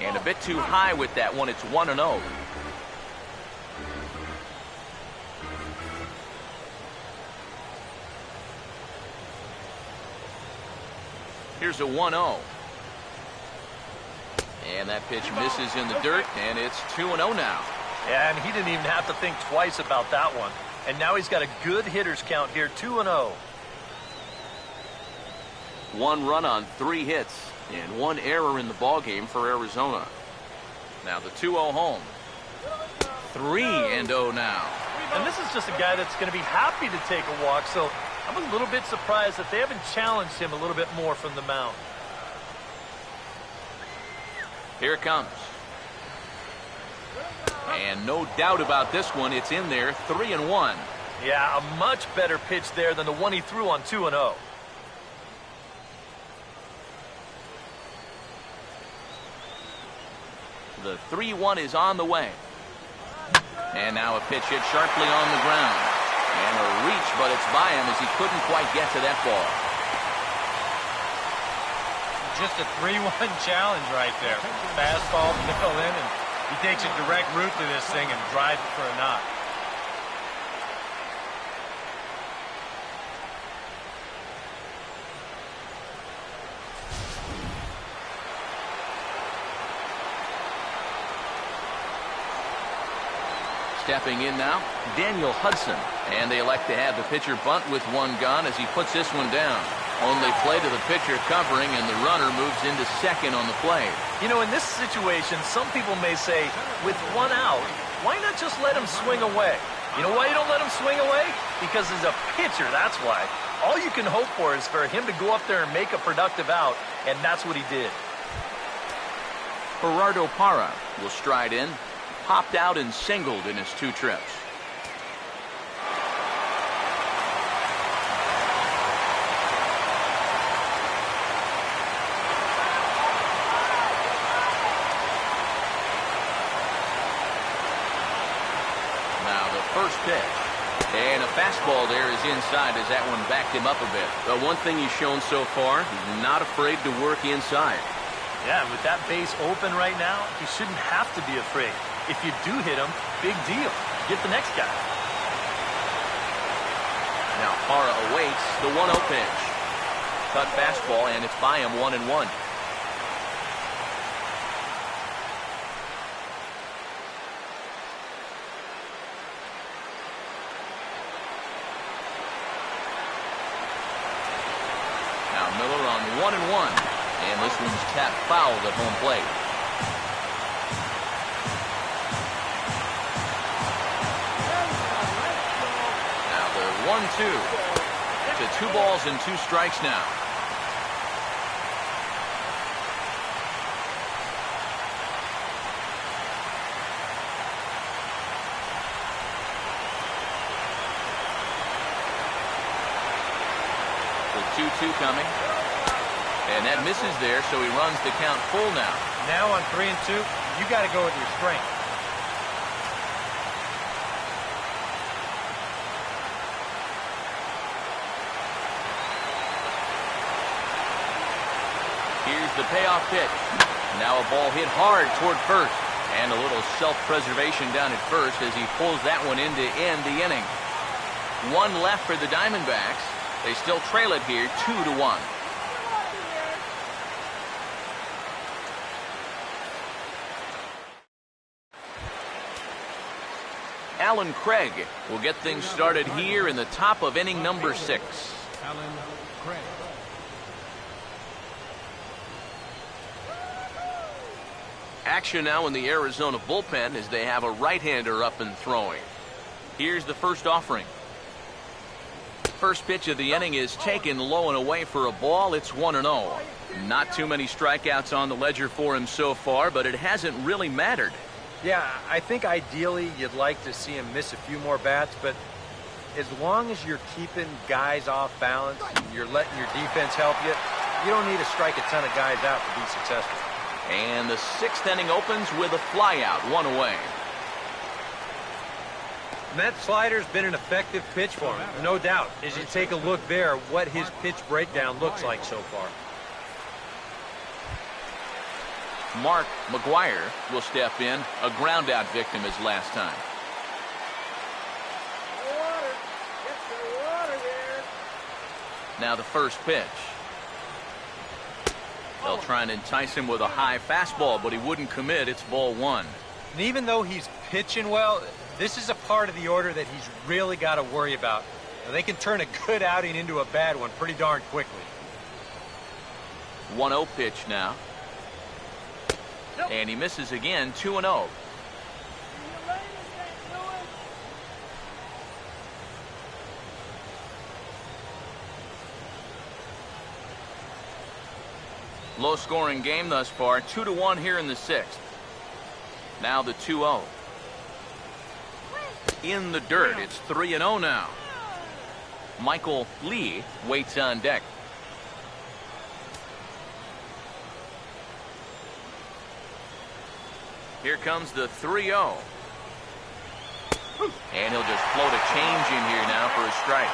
And a bit too high with that one. It's 1-0. Here's a 1-0. And that pitch misses in the dirt, and it's 2-0 now. Yeah, and he didn't even have to think twice about that one. And now he's got a good hitter's count here, 2-0. 1 run on 3 hits and 1 error in the ballgame for Arizona. Now the 2-0 home. 3-0 now. And this is just a guy that's going to be happy to take a walk, so I'm a little bit surprised that they haven't challenged him a little bit more from the mound. Here it comes. And no doubt about this one, it's in there, 3-1. Yeah, a much better pitch there than the one he threw on 2-0. The 3-1 is on the way. And now a pitch hit sharply on the ground. And a reach, but it's by him as he couldn't quite get to that ball. Just a 3-1 challenge right there. Fastball, middle in, and he takes a direct route to this thing and drives it for a knock. Stepping in now, Daniel Hudson. And they elect to have the pitcher bunt with 1 gone as he puts this one down. Only play to the pitcher covering, and the runner moves into second on the play. You know, in this situation, some people may say, with 1 out, why not just let him swing away? You know why you don't let him swing away? Because he's a pitcher, that's why. All you can hope for is for him to go up there and make a productive out, and that's what he did. Gerardo Parra will stride in. popped out and singled in his 2 trips. Now the first pitch. And a fastball there is inside as that one backed him up a bit. But one thing he's shown so far, he's not afraid to work inside. Yeah, and with that base open right now, he shouldn't have to be afraid. If you do hit him, big deal. Get the next guy. Now Hara awaits the 1-0 pitch. Cut fastball, and it's by him 1-1. Miller on 1-1, and this one's tapped foul at home plate. Now the 1-2 to 2 balls and 2 strikes now. The 2-2 coming. And that misses there, so he runs the count full now. Now on 3-2, you got to go with your strength. Here's the payoff pitch. Now a ball hit hard toward first. And a little self-preservation down at first as he pulls that one in to end the inning. 1 left for the Diamondbacks. They still trail it here 2-1. Alan Craig will get things started here in the top of inning number 6. Alan Craig. Action now in the Arizona bullpen as they have a right-hander up and throwing. Here's the first offering. First pitch of the inning is taken low and away for a ball. It's 1-0. Not too many strikeouts on the ledger for him so far, but it hasn't really mattered. Yeah, I think ideally you'd like to see him miss a few more bats, but as long as you're keeping guys off balance and you're letting your defense help you, you don't need to strike a ton of guys out to be successful. And the 6th inning opens with a flyout, 1 away. And that slider's been an effective pitch for him, no doubt. As you take a look there, what his pitch breakdown looks like so far. Mark McGuire will step in, a ground-out victim as last time. Water. Get the water here. Now the first pitch. They'll try and entice him with a high fastball, but he wouldn't commit. It's ball 1. And even though he's pitching well, this is a part of the order that he's really got to worry about. Now, they can turn a good outing into a bad one pretty darn quickly. 1-0 pitch now. And he misses again, 2-0. Low-scoring game thus far, 2-1 here in the 6th. Now the 2-0. In the dirt, it's 3-0 now. Michael Lee waits on deck. Here comes the 3-0. And he'll just float a change in here now for a strike.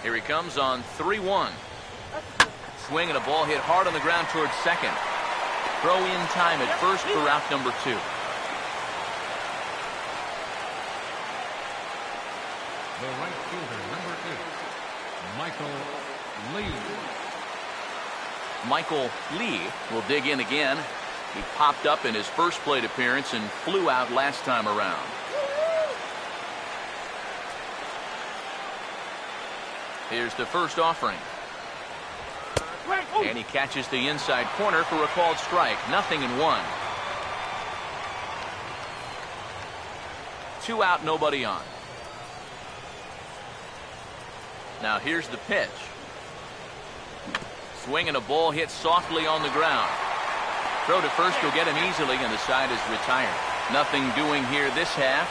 Here he comes on 3-1. Swing and a ball hit hard on the ground towards second. Throw in time at first for route number 2. The right fielder, number 8, Michael Lee. Michael Lee will dig in again. He popped up in his first plate appearance and flew out last time around. Here's the first offering. And he catches the inside corner for a called strike. 0-1. 2 out, nobody on. Now here's the pitch. Swing and a ball hit softly on the ground. Throw to first will get him easily, and the side is retired. Nothing doing here this half.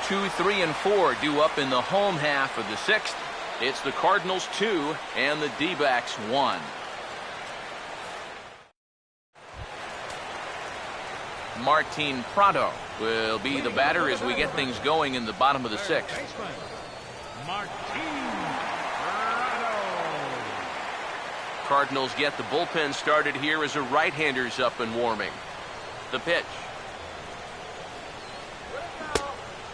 2, 3, and 4 due up in the home half of the 6th. It's the Cardinals 2 and the D-backs 1. Martin Prado will be the batter as we get things going in the bottom of the 6th. Cardinals get the bullpen started here as a right-hander's up and warming. The pitch.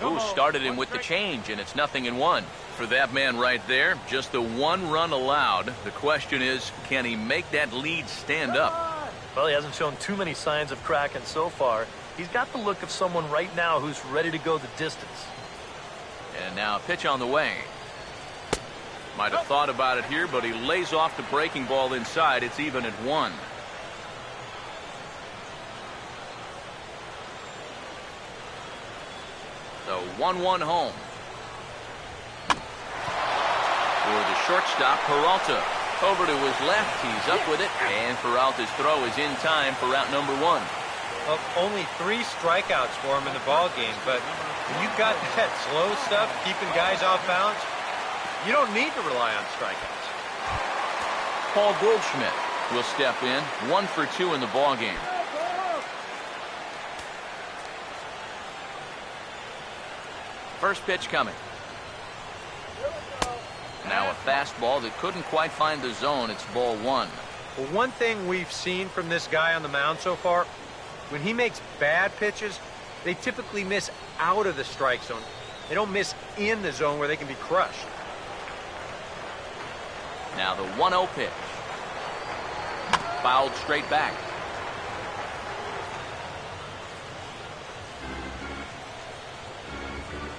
Ooh, started him with the change, and it's 0-1. For that man right there, just the 1 run allowed. The question is, can he make that lead stand up? Well, he hasn't shown too many signs of cracking so far. He's got the look of someone right now who's ready to go the distance. And now a pitch on the way. Might have thought about it here, but he lays off the breaking ball inside. It's even at 1. The 1-1 home. For the shortstop, Peralta. Over to his left, he's up with it, and Peralta's throw is in time for out number 1. Well, only 3 strikeouts for him in the ball game, but when you've got that slow stuff, keeping guys off balance, you don't need to rely on strikeouts. Paul Goldschmidt will step in, 1 for 2 in the ball game. First pitch coming. Now a fastball that couldn't quite find the zone. It's ball 1. Well, one thing we've seen from this guy on the mound so far, when he makes bad pitches, they typically miss out of the strike zone. They don't miss in the zone where they can be crushed. Now the 1-0 pitch. Fouled straight back.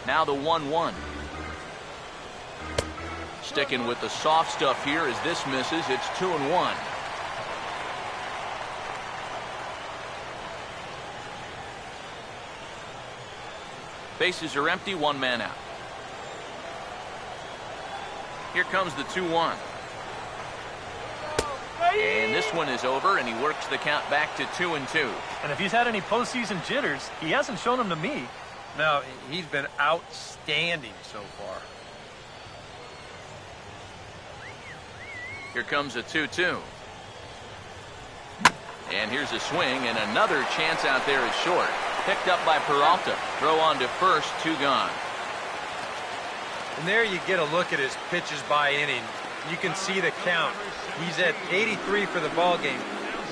Now the 1-1. Sticking with the soft stuff here as this misses. It's 2-1. Bases are empty, 1 man out. Here comes the 2-1. And this one is over, and he works the count back to 2-2. And if he's had any postseason jitters, he hasn't shown them to me. No, he's been outstanding so far. Here comes a 2-2. And here's a swing, and another chance out there is short. Picked up by Peralta. Throw on to first, 2 gone. And there you get a look at his pitches by inning. You can see the count. He's at 83 for the ball game.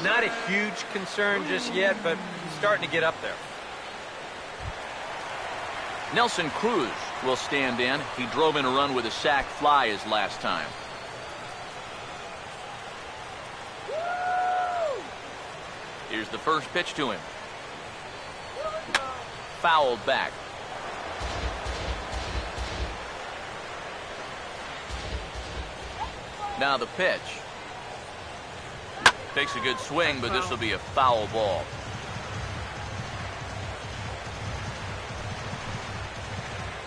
Not a huge concern just yet, but starting to get up there. Nelson Cruz will stand in. He drove in a run with a sac fly his last time. Here's the first pitch to him. Fouled back. Now the pitch. Takes a good swing, but this will be a foul ball.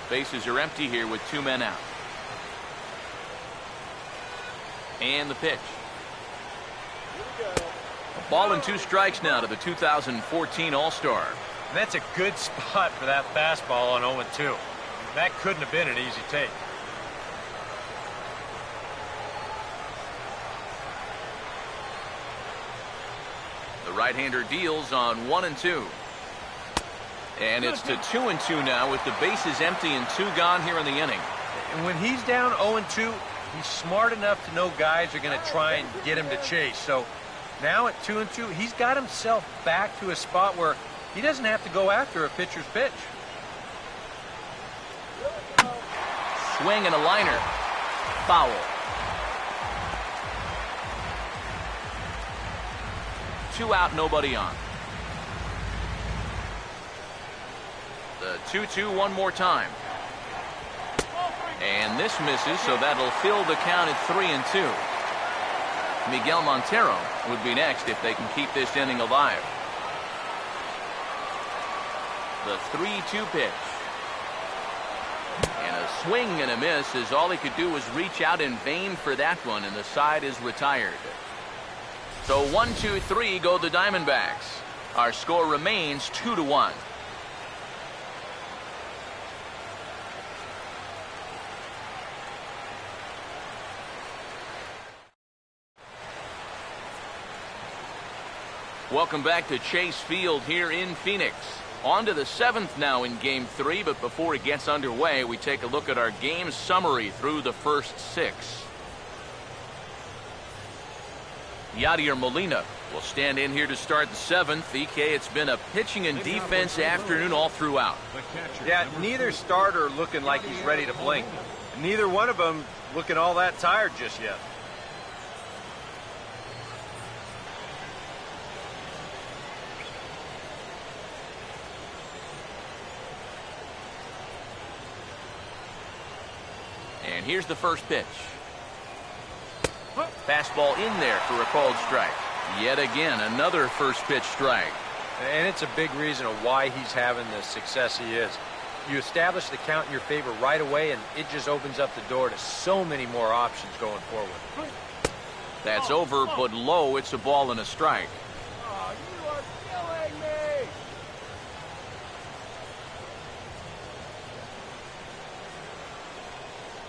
Bases are empty here with 2 men out. And the pitch. A ball and 2 strikes now to the 2014 All-Star. That's a good spot for that fastball on 0-2. That couldn't have been an easy take. The right-hander deals on 1-2. And it's to 2-2 now with the bases empty and 2 gone here in the inning. And when he's down 0-2, he's smart enough to know guys are going to try and get him to chase. So now at 2-2, he's got himself back to a spot where he doesn't have to go after a pitcher's pitch. Swing and a liner. Foul. Two out, nobody on. The 2-2 one more time. And this misses, so that'll fill the count at 3-2. Miguel Montero would be next if they can keep this inning alive. The 3-2 pitch. And a swing and a miss, as all he could do was reach out in vain for that one, and the side is retired. So 1-2-3 go the Diamondbacks. Our score remains 2-1. Welcome back to Chase Field here in Phoenix. On to the 7th now in Game 3, but before it gets underway, we take a look at our game summary through the first 6. Yadier Molina will stand in here to start the 7th. EK, it's been a pitching and defense afternoon all throughout. Yeah, neither starter looking like he's ready to blink. Neither one of them looking all that tired just yet. And here's the first pitch. Fastball in there for a called strike. Yet again, another first pitch strike. And it's a big reason of why he's having the success he is. You establish the count in your favor right away, and it just opens up the door to so many more options going forward. That's over, but low. It's a ball and a strike. Oh, you are killing me!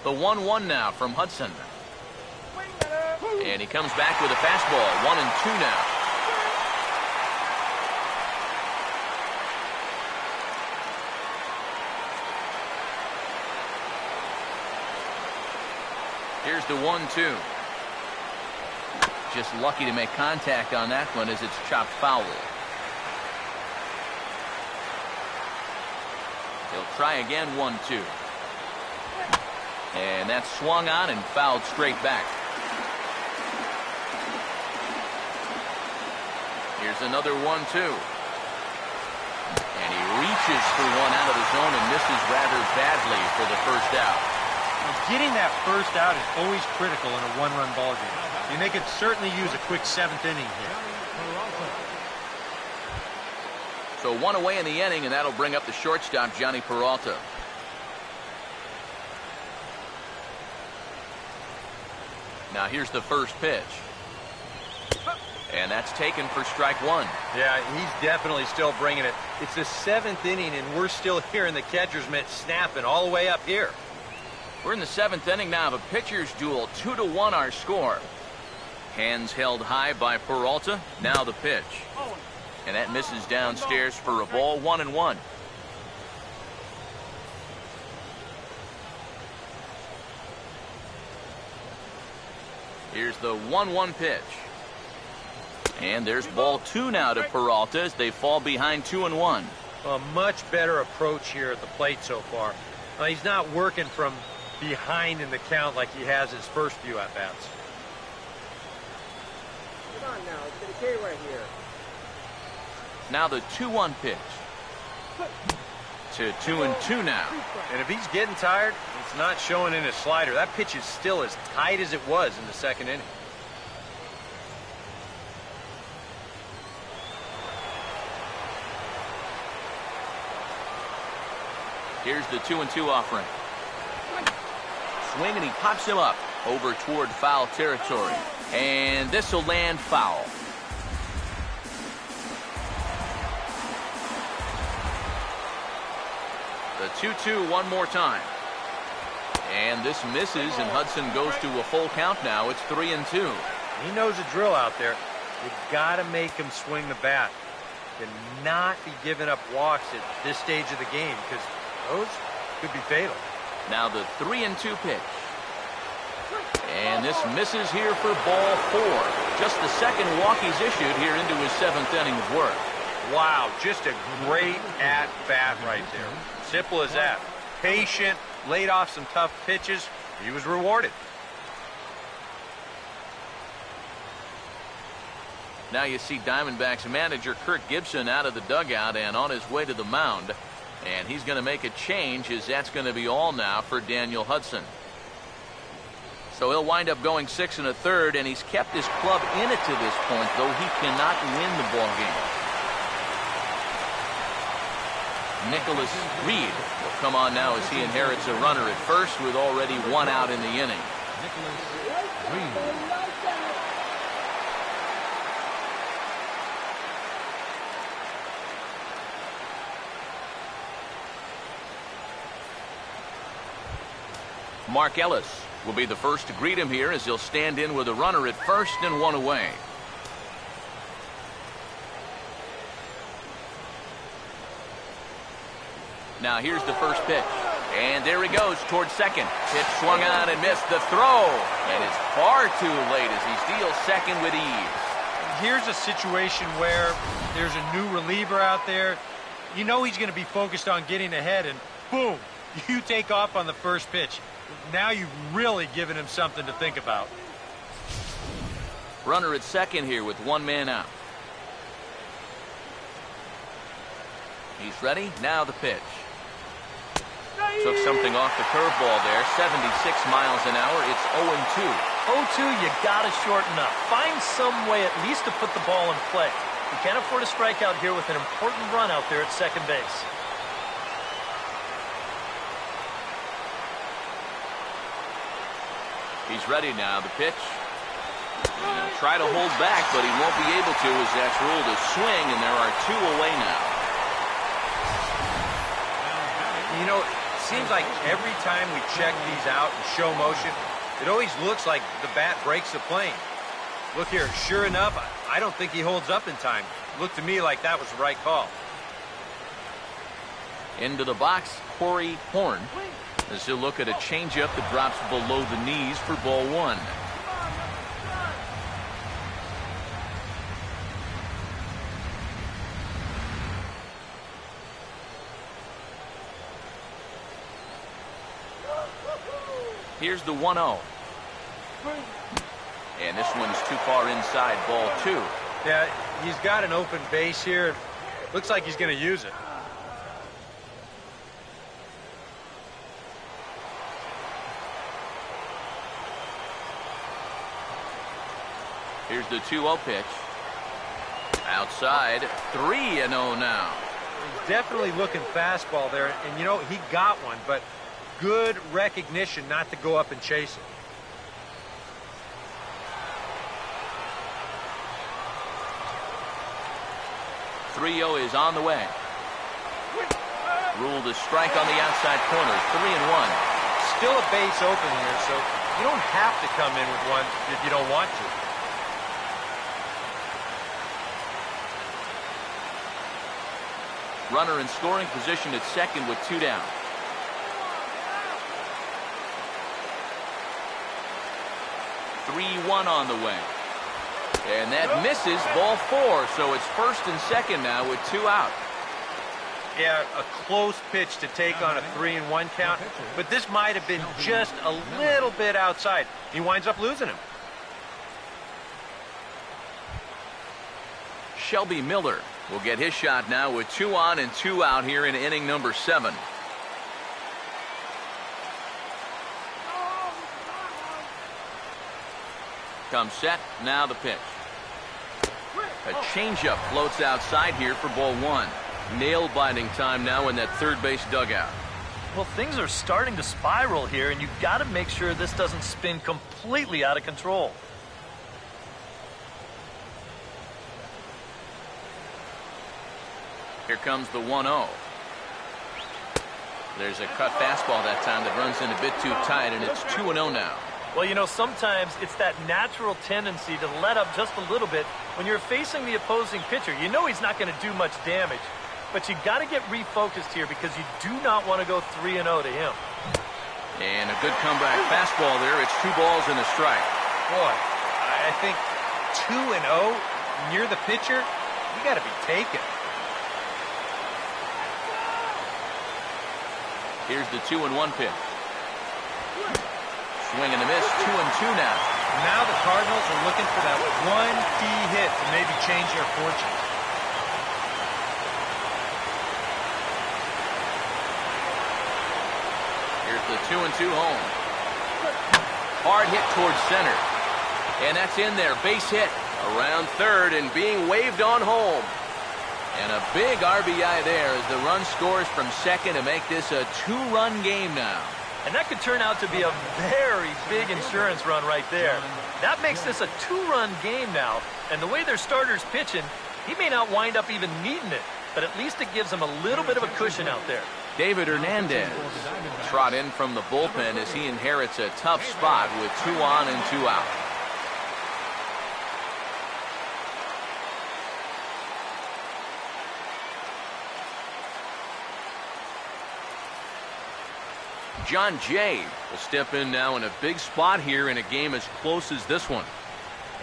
The 1-1 now from Hudson. Wait a minute! And he comes back with a fastball. 1-2 now. Here's the 1-2. Just lucky to make contact on that one as it's chopped foul. He'll try again. 1-2. And that's swung on and fouled straight back. Here's another 1-2. And he reaches for one out of the zone and misses rather badly for the first out. Getting that first out is always critical in a one-run ball game. And they could certainly use a quick 7th inning here. So one away in the inning, and that'll bring up the shortstop, Johnny Peralta. Now here's the first pitch. And that's taken for strike 1. Yeah, he's definitely still bringing it. It's the 7th inning, and we're still hearing the catcher's mitt snapping all the way up here. We're in the 7th inning now of a pitcher's duel. 2-1 our score. Hands held high by Peralta. Now the pitch. And that misses downstairs for a ball. 1-1. Here's the 1-1 pitch. And there's ball 2 now to Peralta as they fall behind 2-1. A much better approach here at the plate so far. He's not working from behind in the count like he has his first few at-bats. Come on now, it's going to right here. Now the 2-1 pitch. To 2-2 now. And if he's getting tired, it's not showing in his slider. That pitch is still as tight as it was in the 2nd inning. Here's the 2-2 offering. Swing, and he pops him up over toward foul territory. And this will land foul. The 2-2 one more time. And this misses, and Hudson goes to a full count now. It's 3-2. He knows the drill out there. You got to make him swing the bat. Cannot be giving up walks at this stage of the game, because those could be fatal. Now the 3-2 pitch. And this misses here for ball 4. Just the second walk he's issued here into his 7th inning of work. Wow, just a great at-bat right there. Simple as that. Patient, laid off some tough pitches. He was rewarded. Now you see Diamondbacks manager Kirk Gibson out of the dugout and on his way to the mound. And he's going to make a change, as that's going to be all now for Daniel Hudson. So he'll wind up going 6 1/3, and he's kept his club in it to this point, though he cannot win the ball game. Nicholas Reed will come on now as he inherits a runner at first with already one out in the inning. Nicholas Reed. Mark Ellis will be the first to greet him here as he'll stand in with a runner at first and one away. Now here's the first pitch. And there he goes towards second. Pitch swung on and missed the throw. And it's far too late as he steals second with ease. Here's a situation where there's a new reliever out there. You know he's going to be focused on getting ahead, and boom, you take off on the first pitch. Now you've really given him something to think about. Runner at second here with one man out. He's ready. Now the pitch. Took something off the curveball there. 76 miles an hour. It's 0-2. 0-2, you got to shorten up. Find some way at least to put the ball in play. You can't afford a strikeout here with an important run out there at second base. He's ready now. The pitch. He'll try to hold back, but he won't be able to as that's ruled a swing, and there are two away now. You know, it seems like every time we check these out in show motion, it always looks like the bat breaks the plane. Look here, sure enough, I don't think he holds up in time. Looked to me like that was the right call. Into the box, Corey Horn, as he'll look at a changeup that drops below the knees for ball one. Here's the 1-0. And this one's too far inside, ball two. Yeah, he's got an open base here. Looks like he's going to use it. Here's the 2-0 pitch. Outside, 3-0 now. He's definitely looking fastball there, and you know, he got one, but good recognition not to go up and chase it. .30 is on the way. Ruled a strike on the outside corner. 3-1. Still a base open here, so you don't have to come in with one if you don't want to. Runner in scoring position at second with two down. .31 on the way. And that misses, ball four, so it's first and second now with two out. Yeah, a close pitch to take on a 3-1 count, but this might have been just a little bit outside. He winds up losing him. Shelby Miller will get his shot now with 2 on and 2 out here in inning number 7. Comes set, now the pitch. A changeup floats outside here for ball one. Nail-biting time now in that third base dugout. Well, things are starting to spiral here, and you've got to make sure this doesn't spin completely out of control. Here comes the 1-0. There's a cut fastball that time that runs in a bit too tight, and it's 2-0 now. Well, you know, sometimes it's that natural tendency to let up just a little bit when you're facing the opposing pitcher. You know he's not going to do much damage, but you got to get refocused here because you do not want to go 3-0 to him. And a good comeback fastball there. It's 2 balls and a strike. Boy, I think 2-0 near the pitcher, you got to be taken. Here's the 2-1 pitch. Swing and a miss, 2-2 now. Now the Cardinals are looking for that one key hit to maybe change their fortune. Here's the 2-2 home. Hard hit towards center. And that's in there. Base hit around third and being waved on home. And a big RBI there as the run scores from second to make this a 2-run game now. And that could turn out to be a very big insurance run right there. That makes this a 2-run game now. And the way their starter's pitching, he may not wind up even needing it, but at least it gives him a little bit of a cushion out there. David Hernandez trot in from the bullpen as he inherits a tough spot with 2 on and 2 out. John Jay will step in now in a big spot here in a game as close as this one.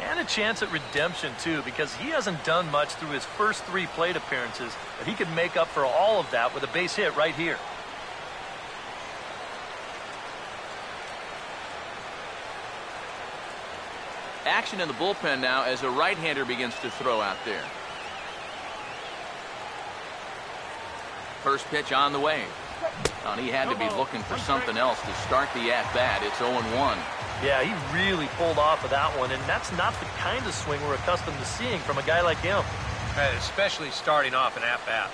And a chance at redemption, too, because he hasn't done much through his first 3 plate appearances, but he could make up for all of that with a base hit right here. Action in the bullpen now as a right-hander begins to throw out there. First pitch on the way. And he had to be looking for something else to start the at-bat. It's 0-1. Yeah, he really pulled off of that one, and that's not the kind of swing we're accustomed to seeing from a guy like him. Especially starting off an at-bat.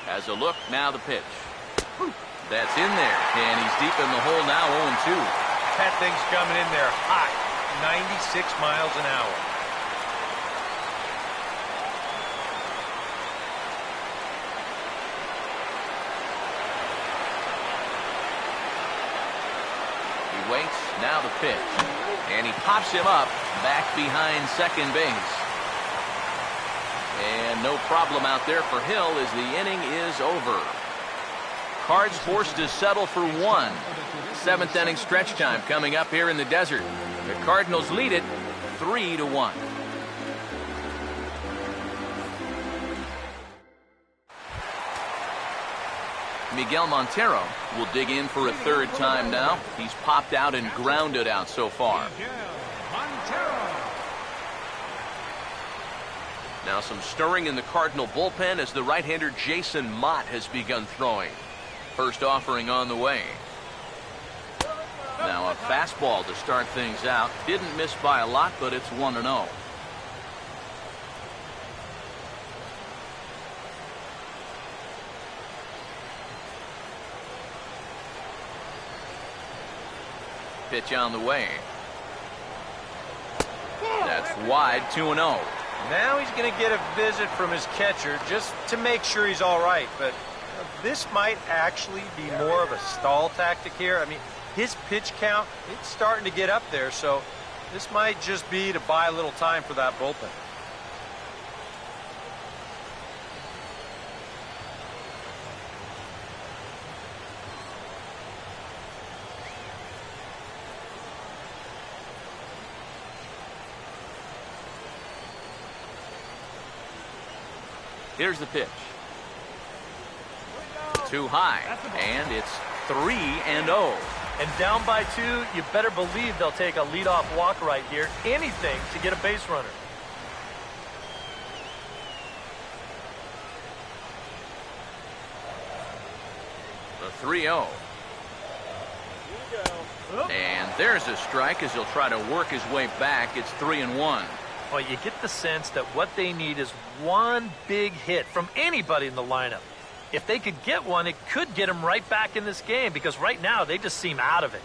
Has a look, now the pitch. That's in there, and he's deep in the hole now, 0-2. That thing's coming in there hot, 96 miles an hour. Waits, now the pitch. And he pops him up back behind second base. And no problem out there for Hill as the inning is over. Cards forced to settle for 1. 7th inning stretch time coming up here in the desert. The Cardinals lead it 3-1. Miguel Montero will dig in for a 3rd time now. He's popped out and grounded out so far. Now some stirring in the Cardinal bullpen as the right-hander Jason Mott has begun throwing. First offering on the way. Now a fastball to start things out. Didn't miss by a lot, but it's 1-0. Pitch on the way. That's wide, 2-0. Now he's going to get a visit from his catcher just to make sure he's all right. But this might actually be more of a stall tactic here. I mean, his pitch count, it's starting to get up there, so this might just be to buy a little time for that bullpen. Here's the pitch. Too high, and it's 3-0. And down by 2, you better believe they'll take a leadoff walk right here. Anything to get a base runner. The 3-0. And there's a strike as he'll try to work his way back. It's 3-1. Well, you get the sense that what they need is one big hit from anybody in the lineup. If they could get one, it could get them right back in this game because right now they just seem out of it.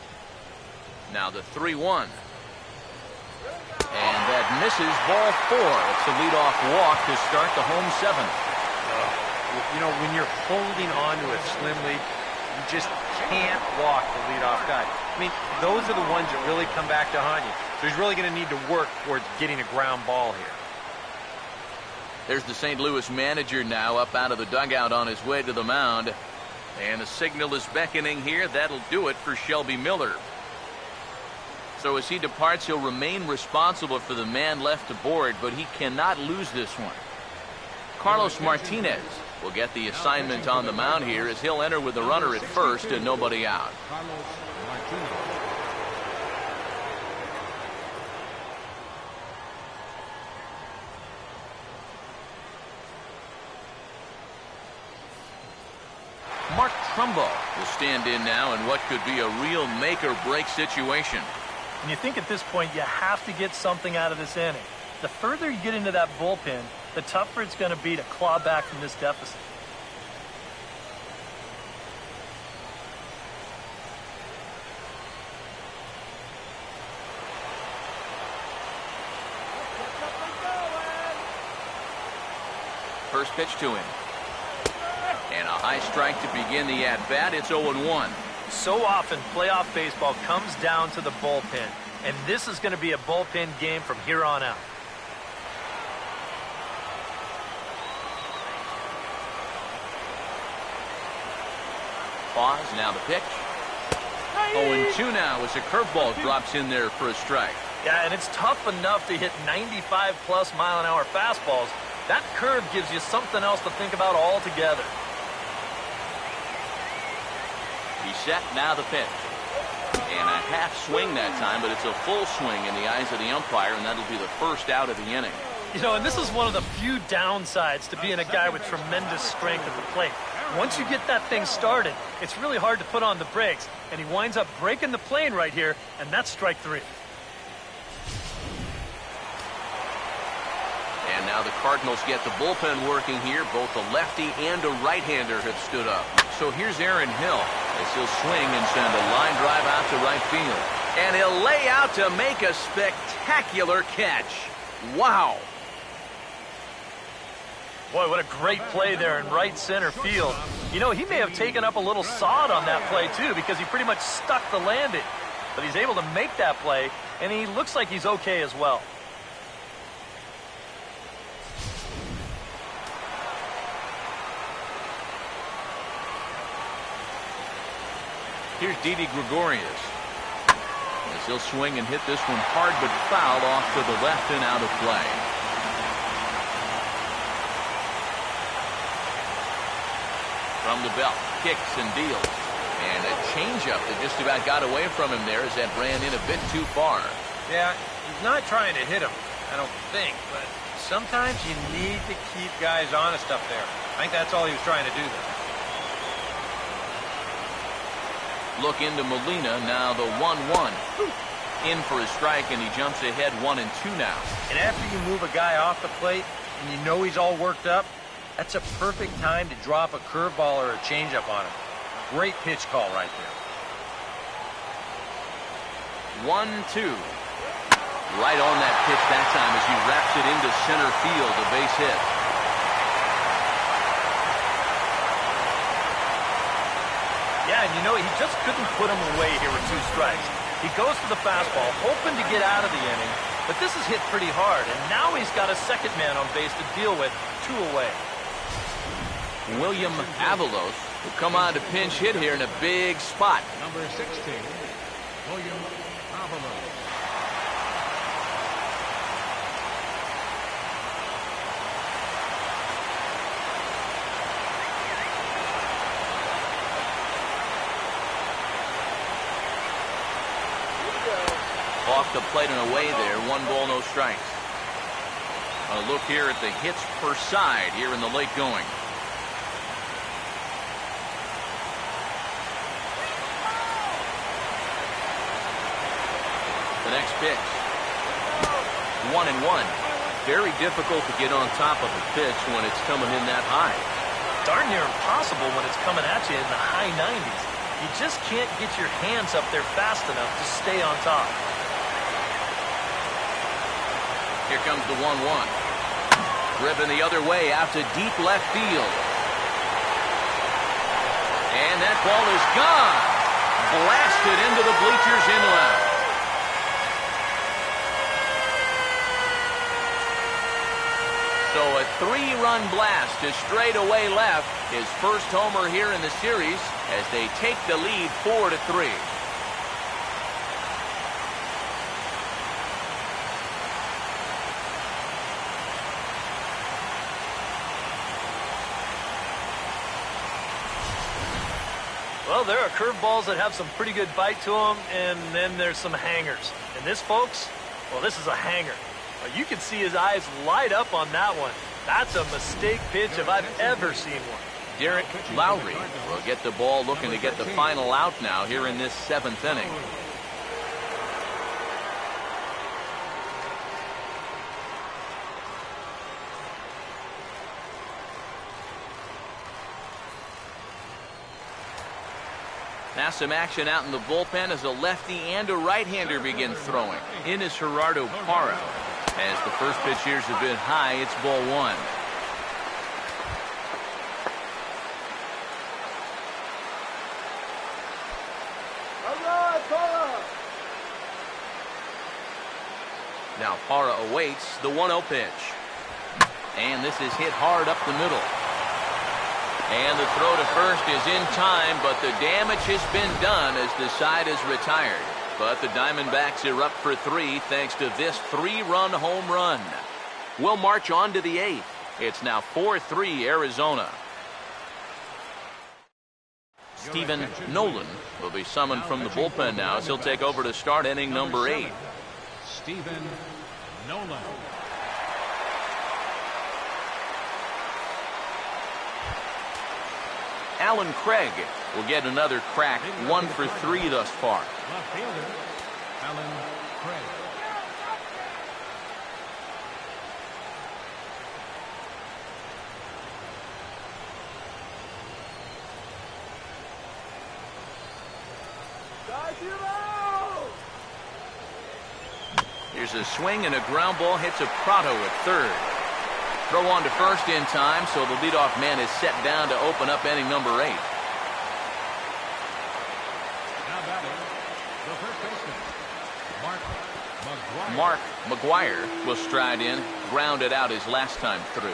Now the 3-1. And that misses ball 4. It's a leadoff walk to start the home 7th. You know, when you're holding on to a slim lead, you just can't walk the leadoff guy. I mean, those are the ones that really come back to haunt you. So he's really going to need to work towards getting a ground ball here. There's the St. Louis manager now up out of the dugout on his way to the mound. And the signal is beckoning here. That'll do it for Shelby Miller. So as he departs, he'll remain responsible for the man left aboard, but he cannot lose this one. Carlos Martinez will get the assignment on the mound here as he'll enter with a runner at first and nobody out. Mark Trumbo will stand in now in what could be a real make-or-break situation. And you think at this point you have to get something out of this inning. The further you get into that bullpen, the tougher it's going to be to claw back from this deficit. First pitch to him. And a high strike to begin the at-bat. It's 0-1. So often, playoff baseball comes down to the bullpen, and this is going to be a bullpen game from here on out. Pause, now the pitch. 0-2 now as a curveball drops in there for a strike. Yeah, and it's tough enough to hit 95-plus mile-an-hour fastballs. That curve gives you something else to think about altogether. He's set, now the pitch. And a half swing that time, but it's a full swing in the eyes of the umpire, and that'll be the first out of the inning. You know, and this is one of the few downsides to being a guy with tremendous strength at the plate. Once you get that thing started, it's really hard to put on the brakes, and he winds up breaking the plane right here, and that's strike 3. And now the Cardinals get the bullpen working here. Both a lefty and a right-hander have stood up. So here's Aaron Hill as he'll swing and send a line drive out to right field. And he'll lay out to make a spectacular catch. Wow. Boy, what a great play there in right center field. You know, he may have taken up a little sod on that play, too, because he pretty much stuck the landing. But he's able to make that play, and he looks like he's okay as well. Here's Didi Gregorius. As he'll swing and hit this one hard but foul off to the left and out of play. From the belt, kicks and deals. And a changeup that just about got away from him there as that ran in a bit too far. Yeah, he's not trying to hit him, I don't think, but sometimes you need to keep guys honest up there. I think that's all he was trying to do there. Look into Molina, now the 1-1. In for a strike, and he jumps ahead 1-2 now. And after you move a guy off the plate and you know he's all worked up, that's a perfect time to drop a curveball or a changeup on him. Great pitch call right there. 1-2. Right on that pitch that time as he wraps it into center field, a base hit. Yeah, and you know, he just couldn't put him away here with 2 strikes. He goes for the fastball, hoping to get out of the inning, but this is hit pretty hard, and now he's got a second man on base to deal with, 2 away. William Avalos will come on to pinch hit here in a big spot. Number 16, William Avalos. Off the plate and away there, 1 ball, no strikes. A look here at the hits per side here in the late going. The next pitch. 1-1. Very difficult to get on top of a pitch when it's coming in that high. Darn near impossible when it's coming at you in the high 90s. You just can't get your hands up there fast enough to stay on top. Here comes the 1-1. Driven the other way out to deep left field. And that ball is gone. Blasted into the bleachers in left. So a 3-run blast to straightaway left. His first homer here in the series as they take the lead 4-3. Well, there are curveballs that have some pretty good bite to them, and then there's some hangers. And this, folks, well, this is a hanger. You can see his eyes light up on that one. That's a mistake pitch if I've ever seen one. Derek Lowry will get the ball looking to get the final out now here in this 7th inning. some action out in the bullpen as a lefty and a right-hander begin throwing. In is Gerardo Parra. As the first pitch here is a bit high, it's ball one. Now Parra awaits the 1-0 pitch. And this is hit hard up the middle. And the throw to first is in time, but the damage has been done as the side is retired. But the Diamondbacks are up for 3 thanks to this 3-run home run. We'll march on to the 8th. It's now 4-3 Arizona. Stephen Nolan will be summoned from the bullpen now as he'll take over to start inning number 8. Stephen Nolan. Alan Craig will get another crack, 1 for 3 thus far. Left fielder, Alan Craig. Here's a swing and a ground ball hits a Prado at third. Throw on to first in time, so the leadoff man is set down to open up inning number 8. Now batting, the first baseman, Mark McGuire will stride in, grounded out his last time through.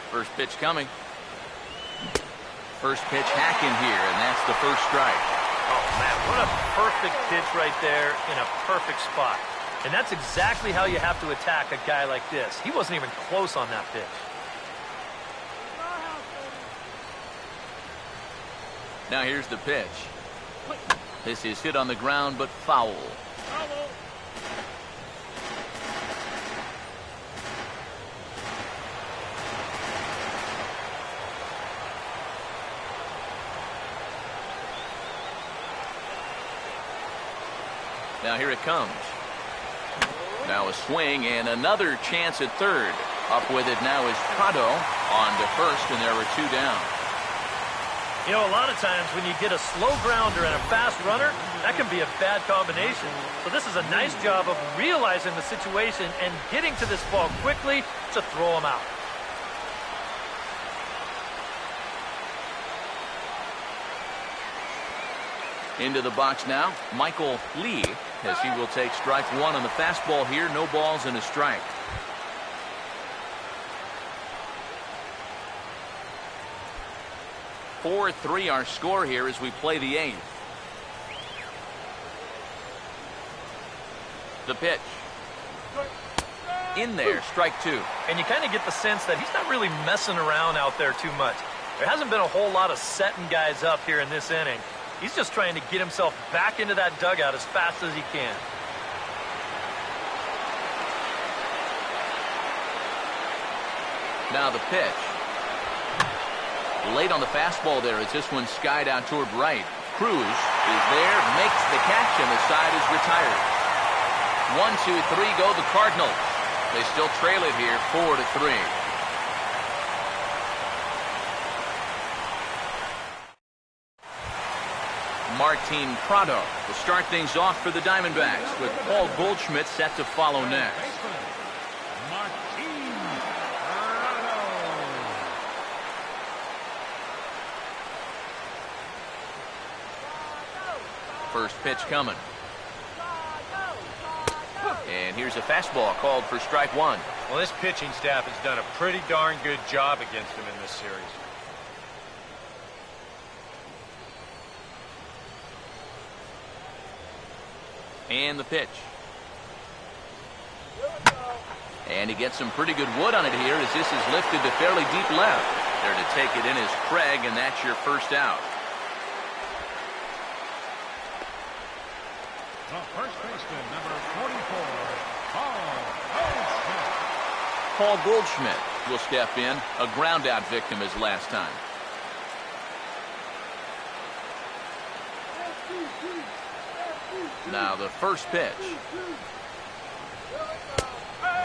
First pitch coming. First pitch hack in here, and that's the first strike. Oh, man, what a perfect pitch right there in a perfect spot. And that's exactly how you have to attack a guy like this. He wasn't even close on that pitch. Now here's the pitch. This is hit on the ground, but foul. Now here it comes. Now a swing and another chance at third. Up with it now is Prado on to first, and there are 2 down. You know, a lot of times when you get a slow grounder and a fast runner, that can be a bad combination. So this is a nice job of realizing the situation and getting to this ball quickly to throw him out. Into the box now, Michael Lee, as he will take strike 1 on the fastball here. No balls and a strike. (4-3) our score here as we play the 8th. The pitch. In there, strike 2. And you kind of get the sense that he's not really messing around out there too much. There hasn't been a whole lot of setting guys up here in this inning. He's just trying to get himself back into that dugout as fast as he can. Now the pitch. Late on the fastball there as this one skied out toward right. Cruz is there, makes the catch, and the side is retired. 1, 2, 3 go the Cardinals. They still trail it here 4-3. Martin Prado will start things off for the Diamondbacks, with Paul Goldschmidt set to follow next. First pitch coming. And here's a fastball called for strike 1. Well, this pitching staff has done a pretty darn good job against him in this series. And the pitch. And he gets some pretty good wood on it here as this is lifted to fairly deep left. There to take it in is Craig, and that's your first out. the first baseman, number 44, Paul Goldschmidt. Paul Goldschmidt will step in, a ground out victim as last time. Now the first pitch.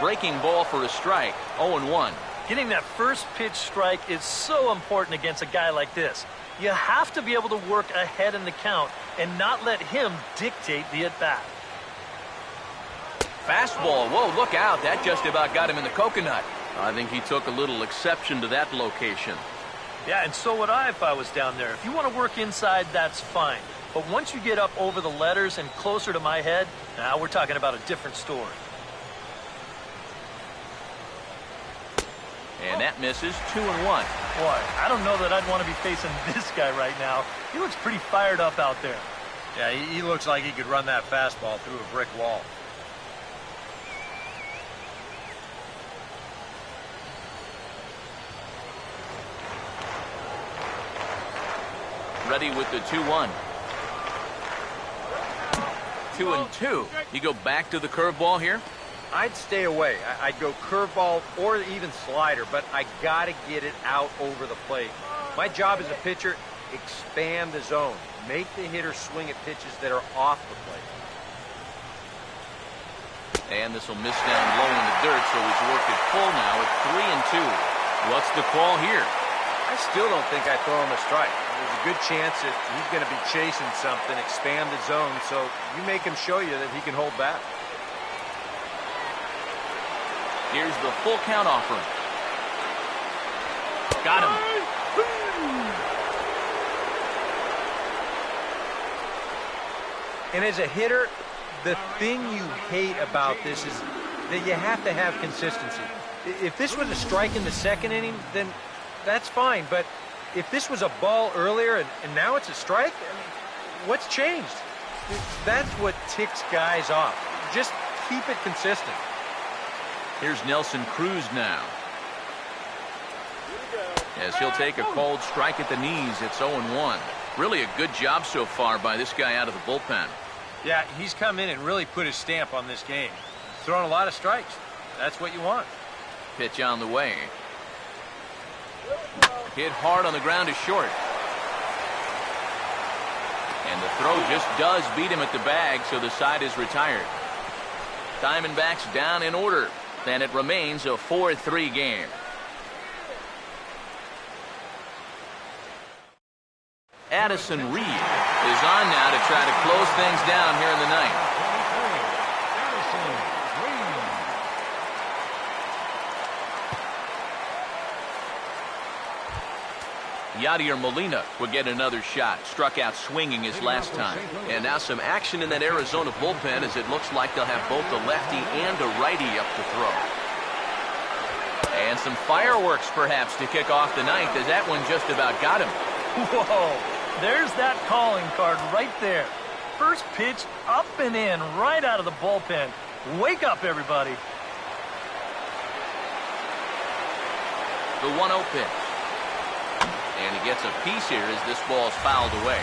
breaking ball for a strike. 0-1. Getting that first pitch strike is so important against a guy like this. You have to be able to work ahead in the count and not let him dictate the at-bat. Fastball. Whoa, look out. That just about got him in the coconut. I think he took a little exception to that location. Yeah, and so would I if I was down there. If you want to work inside, that's fine. But once you get up over the letters and closer to my head, now we're talking about a different story. And that misses. 2-1. Boy, I don't know that I'd want to be facing this guy right now. He looks pretty fired up out there. Yeah, he looks like he could run that fastball through a brick wall. Ready with the 2-1. 2-2. You go back to the curveball here? I'd stay away. I'd go curveball or even slider, but I got to get it out over the plate. My job as a pitcher, expand the zone. Make the hitter swing at pitches that are off the plate. And this will miss down low in the dirt, so he's worked it full now at 3-2. What's the call here? I still don't think I throw him a strike. There's a good chance that he's going to be chasing something, expand the zone, so you make him show you that he can hold back. Here's the full count offering. Got him. And as a hitter, the thing you hate about this is that you have to have consistency. If this was a strike in the second inning, then that's fine. But if this was a ball earlier and now it's a strike, I mean, what's changed? That's what ticks guys off. Just keep it consistent. Here's Nelson Cruz now. As he'll take a cold strike at the knees, it's 0-1. Really a good job so far by this guy out of the bullpen. Yeah, he's come in and really put his stamp on this game. He's thrown a lot of strikes. That's what you want. Pitch on the way. Hit hard on the ground is short. And the throw just does beat him at the bag, so the side is retired. Diamondbacks down in order. And it remains a 4-3 game. Addison Reed is on now to try to close things down here in the ninth. Yadier Molina would get another shot. Struck out swinging his last time. And now some action in that Arizona bullpen as it looks like they'll have both a lefty and a righty up to throw. And some fireworks perhaps to kick off the ninth as that one just about got him. Whoa, there's that calling card right there. First pitch up and in right out of the bullpen. Wake up, everybody. The 1-0 pitch. And he gets a piece here as this ball's fouled away.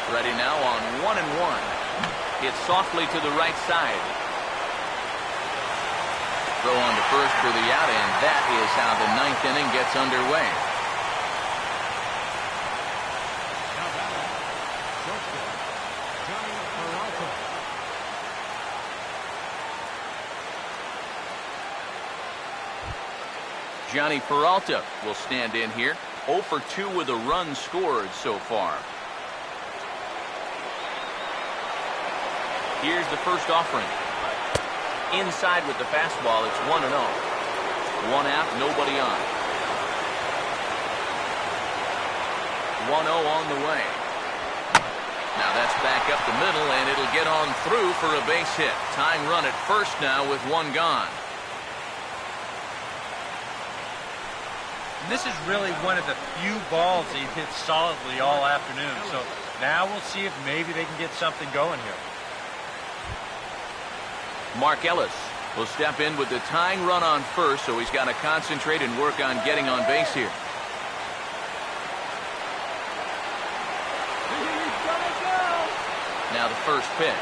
Ready now on 1-1. Hit softly to the right side. Throw on to first for the out, and that is how the ninth inning gets underway. Johnny Peralta will stand in here. 0 for 2 with a run scored so far. Here's the first offering. Inside with the fastball, it's 1-0. 1 out, nobody on. 1-0 on the way. Now that's back up the middle, and it'll get on through for a base hit. Tying run at first now with 1 gone. This is really one of the few balls they've hit solidly all afternoon. So now we'll see if maybe they can get something going here. Mark Ellis will step in with the tying run on first, so he's got to concentrate and work on getting on base here. Now the first pitch.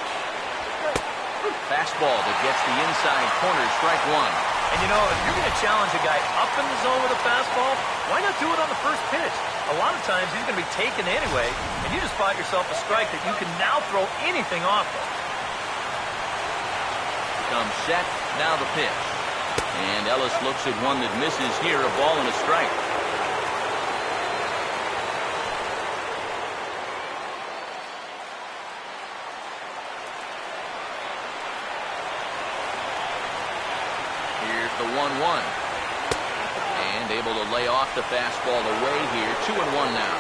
Fastball that gets the inside corner, strike one. And you know, if you're going to challenge a guy up in the zone with a fastball, why not do it on the first pitch? A lot of times he's going to be taken anyway, and you just bought yourself a strike that you can now throw anything off of. Comes set, now the pitch. And Ellis looks at one that misses here, a ball and a strike. Here's the 1-1. And able to lay off the fastball away here. 2-1 now.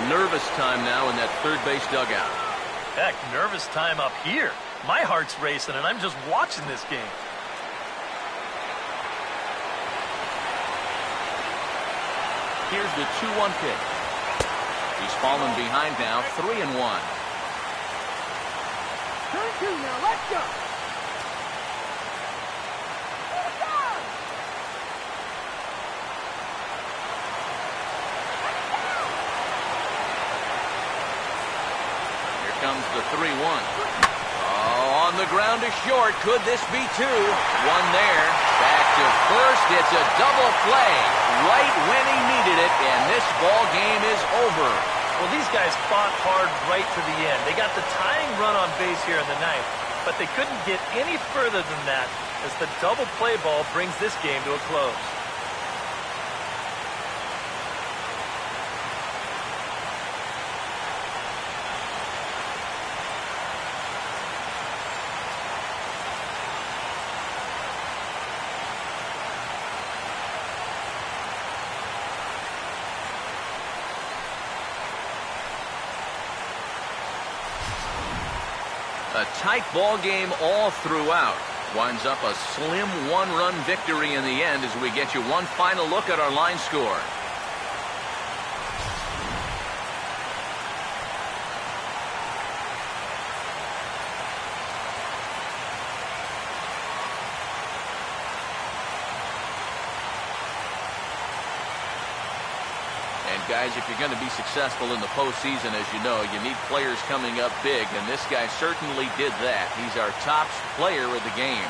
Nervous time now in that third base dugout. Heck, nervous time up here. My heart's racing, and I'm just watching this game. Here's the 2-1 pitch. He's fallen behind now, 3-1. Turn two now, let's go! Here comes the 3-1. Oh, on the ground to short. Could this be two? One there. Back to first. It's a double play right when he needed it, and this ball game is over. Well, these guys fought hard right to the end. They got the tying run on base here in the ninth, but they couldn't get any further than that as the double play ball brings this game to a close. A tight ball game all throughout. Winds up a slim one-run victory in the end as we get you one final look at our line score. Guys, if you're going to be successful in the postseason, as you know, you need players coming up big, and this guy certainly did that. He's our top player of the game.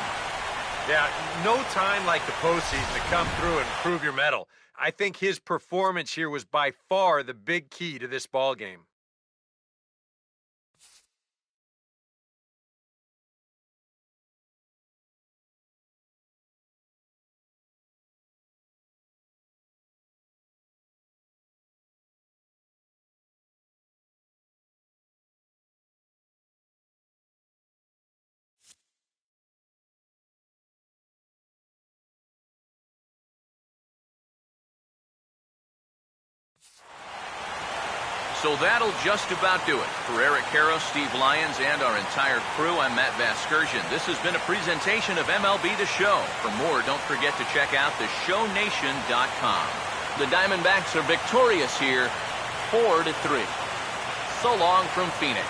Yeah, no time like the postseason to come through and prove your mettle. I think his performance here was by far the big key to this ball game. So that'll just about do it. For Eric Karros, Steve Lyons, and our entire crew, I'm Matt Vasgersian. This has been a presentation of MLB The Show. For more, don't forget to check out theshownation.com. The Diamondbacks are victorious here, 4-3. So long from Phoenix.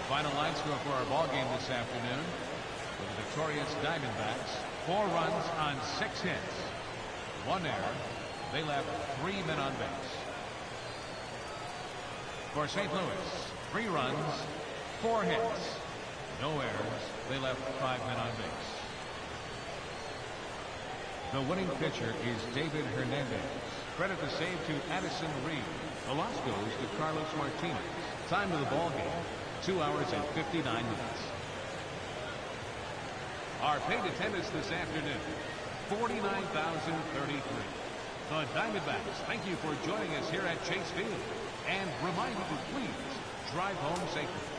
Final line score for our ball game this afternoon. For the victorious Diamondbacks, 4 runs on 6 hits. 1 error. They left 3 men on base. For St. Louis, 3 runs, 4 hits. No errors. They left 5 men on base. The winning pitcher is David Hernandez. Credit the save to Addison Reed. The loss goes to Carlos Martinez. Time of the ball game, 2 hours and 59 minutes. Our paid attendance this afternoon, 49,033. The Diamondbacks thank you for joining us here at Chase Field and remind you to please drive home safely.